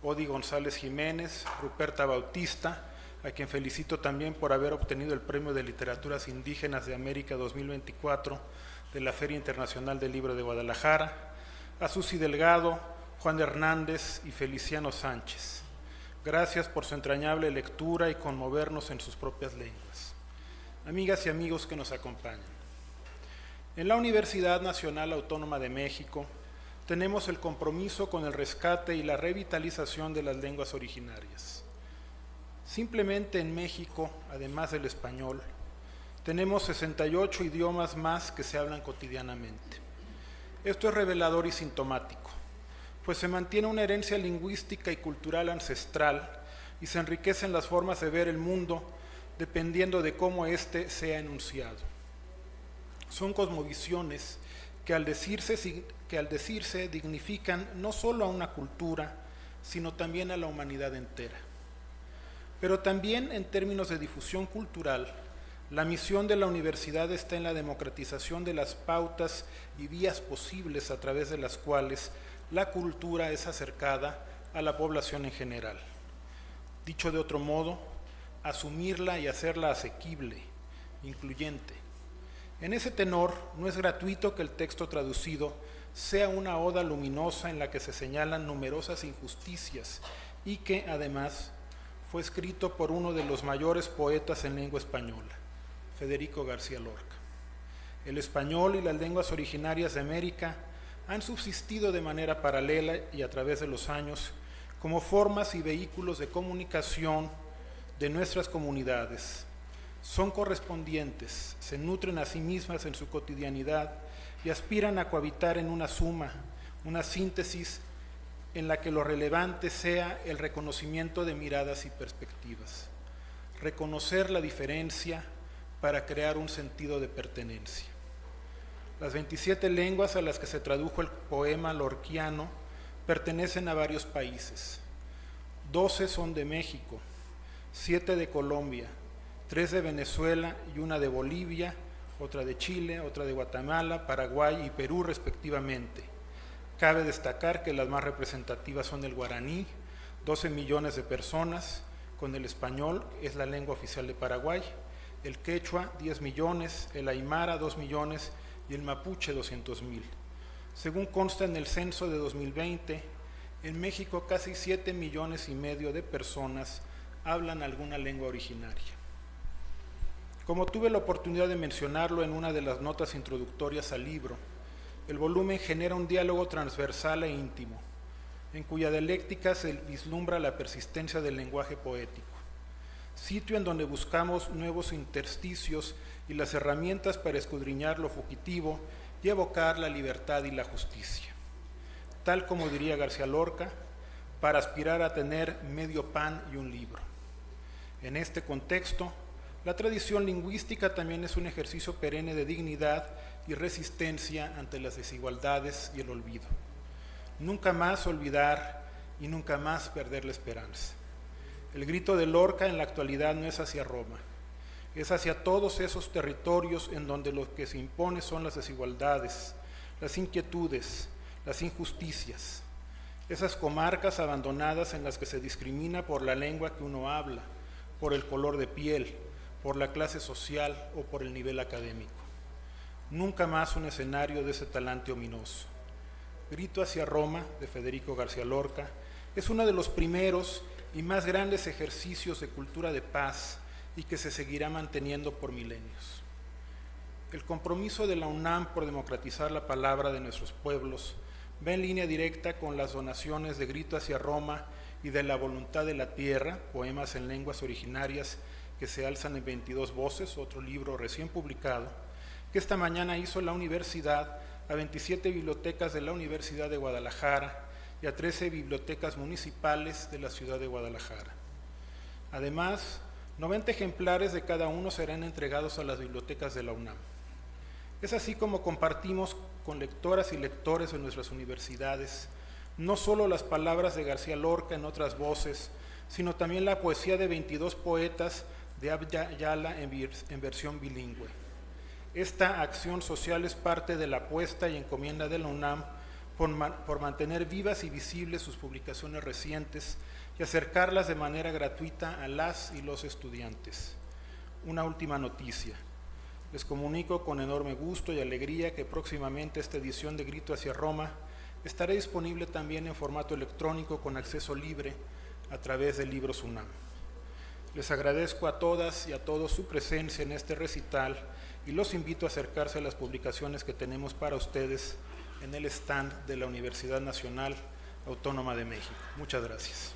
Odi González Jiménez, Ruperta Bautista, a quien felicito también por haber obtenido el Premio de Literaturas Indígenas de América 2024 de la Feria Internacional del Libro de Guadalajara, a Susi Delgado, Juan Hernández y Feliciano Sánchez. Gracias por su entrañable lectura y conmovernos en sus propias lenguas. Amigas y amigos que nos acompañan. En la Universidad Nacional Autónoma de México tenemos el compromiso con el rescate y la revitalización de las lenguas originarias. Simplemente en México, además del español, tenemos 68 idiomas más que se hablan cotidianamente. Esto es revelador y sintomático, pues se mantiene una herencia lingüística y cultural ancestral y se enriquecen las formas de ver el mundo dependiendo de cómo éste sea enunciado. Son cosmovisiones que al decirse dignifican no solo a una cultura, sino también a la humanidad entera. Pero también en términos de difusión cultural, la misión de la universidad está en la democratización de las pautas y vías posibles a través de las cuales la cultura es acercada a la población en general. Dicho de otro modo, asumirla y hacerla asequible, incluyente. En ese tenor, no es gratuito que el texto traducido sea una oda luminosa en la que se señalan numerosas injusticias y que, además, fue escrito por uno de los mayores poetas en lengua española, Federico García Lorca. El español y las lenguas originarias de América han subsistido de manera paralela y a través de los años como formas y vehículos de comunicación de nuestras comunidades. Son correspondientes, se nutren a sí mismas en su cotidianidad y aspiran a cohabitar en una suma, una síntesis en la que lo relevante sea el reconocimiento de miradas y perspectivas. Reconocer la diferencia para crear un sentido de pertenencia. Las 27 lenguas a las que se tradujo el poema lorquiano pertenecen a varios países. 12 son de México, 7 de Colombia, 3 de Venezuela y una de Bolivia, otra de Chile, otra de Guatemala, Paraguay y Perú respectivamente. Cabe destacar que las más representativas son el guaraní, 12 millones de personas, con el español, es la lengua oficial de Paraguay, el quechua, 10 millones, el aymara, 2 millones y el mapuche, 200,000. Según consta en el censo de 2020, en México casi 7,5 millones de personas hablan alguna lengua originaria. Como tuve la oportunidad de mencionarlo en una de las notas introductorias al libro, el volumen genera un diálogo transversal e íntimo, en cuya dialéctica se vislumbra la persistencia del lenguaje poético, sitio en donde buscamos nuevos intersticios y las herramientas para escudriñar lo fugitivo y evocar la libertad y la justicia. Tal como diría García Lorca, para aspirar a tener medio pan y un libro. En este contexto, la tradición lingüística también es un ejercicio perenne de dignidad y resistencia ante las desigualdades y el olvido. Nunca más olvidar y nunca más perder la esperanza. El grito de Lorca en la actualidad no es hacia Roma, es hacia todos esos territorios en donde lo que se impone son las desigualdades, las inquietudes, las injusticias, esas comarcas abandonadas en las que se discrimina por la lengua que uno habla, por el color de piel, por la clase social o por el nivel académico. Nunca más un escenario de ese talante ominoso. Grito hacia Roma, de Federico García Lorca, es uno de los primeros y más grandes ejercicios de cultura de paz y que se seguirá manteniendo por milenios. El compromiso de la UNAM por democratizar la palabra de nuestros pueblos va en línea directa con las donaciones de Grito hacia Roma y de La voluntad de la tierra, poemas en lenguas originarias que se alzan en 22 voces, otro libro recién publicado, que esta mañana hizo la universidad a 27 bibliotecas de la Universidad de Guadalajara y a 13 bibliotecas municipales de la ciudad de Guadalajara. Además, 90 ejemplares de cada uno serán entregados a las bibliotecas de la UNAM. Es así como compartimos con lectoras y lectores de nuestras universidades no solo las palabras de García Lorca en otras voces, sino también la poesía de 22 poetas de Abya Yala en versión bilingüe. Esta acción social es parte de la apuesta y encomienda de la UNAM por mantener vivas y visibles sus publicaciones recientes y acercarlas de manera gratuita a las y los estudiantes. Una última noticia. Les comunico con enorme gusto y alegría que próximamente esta edición de Grito hacia Roma estará disponible también en formato electrónico con acceso libre a través de Libros UNAM. Les agradezco a todas y a todos su presencia en este recital y los invito a acercarse a las publicaciones que tenemos para ustedes en el stand de la Universidad Nacional Autónoma de México. Muchas gracias.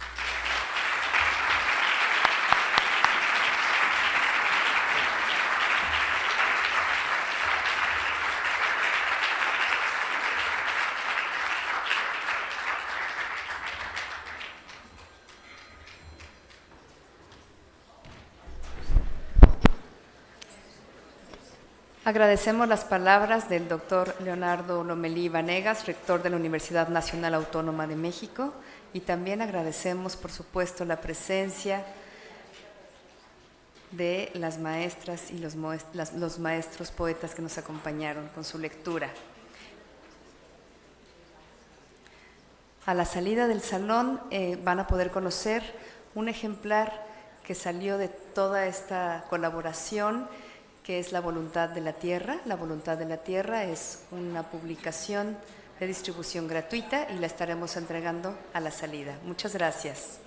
Agradecemos las palabras del doctor Leonardo Lomelí Vanegas, rector de la Universidad Nacional Autónoma de México, y también agradecemos, por supuesto, la presencia de las maestras y los maestros poetas que nos acompañaron con su lectura. A la salida del salón van a poder conocer un ejemplar que salió de toda esta colaboración, que es La Voluntad de la Tierra. La Voluntad de la Tierra es una publicación de distribución gratuita y la estaremos entregando a la salida. Muchas gracias.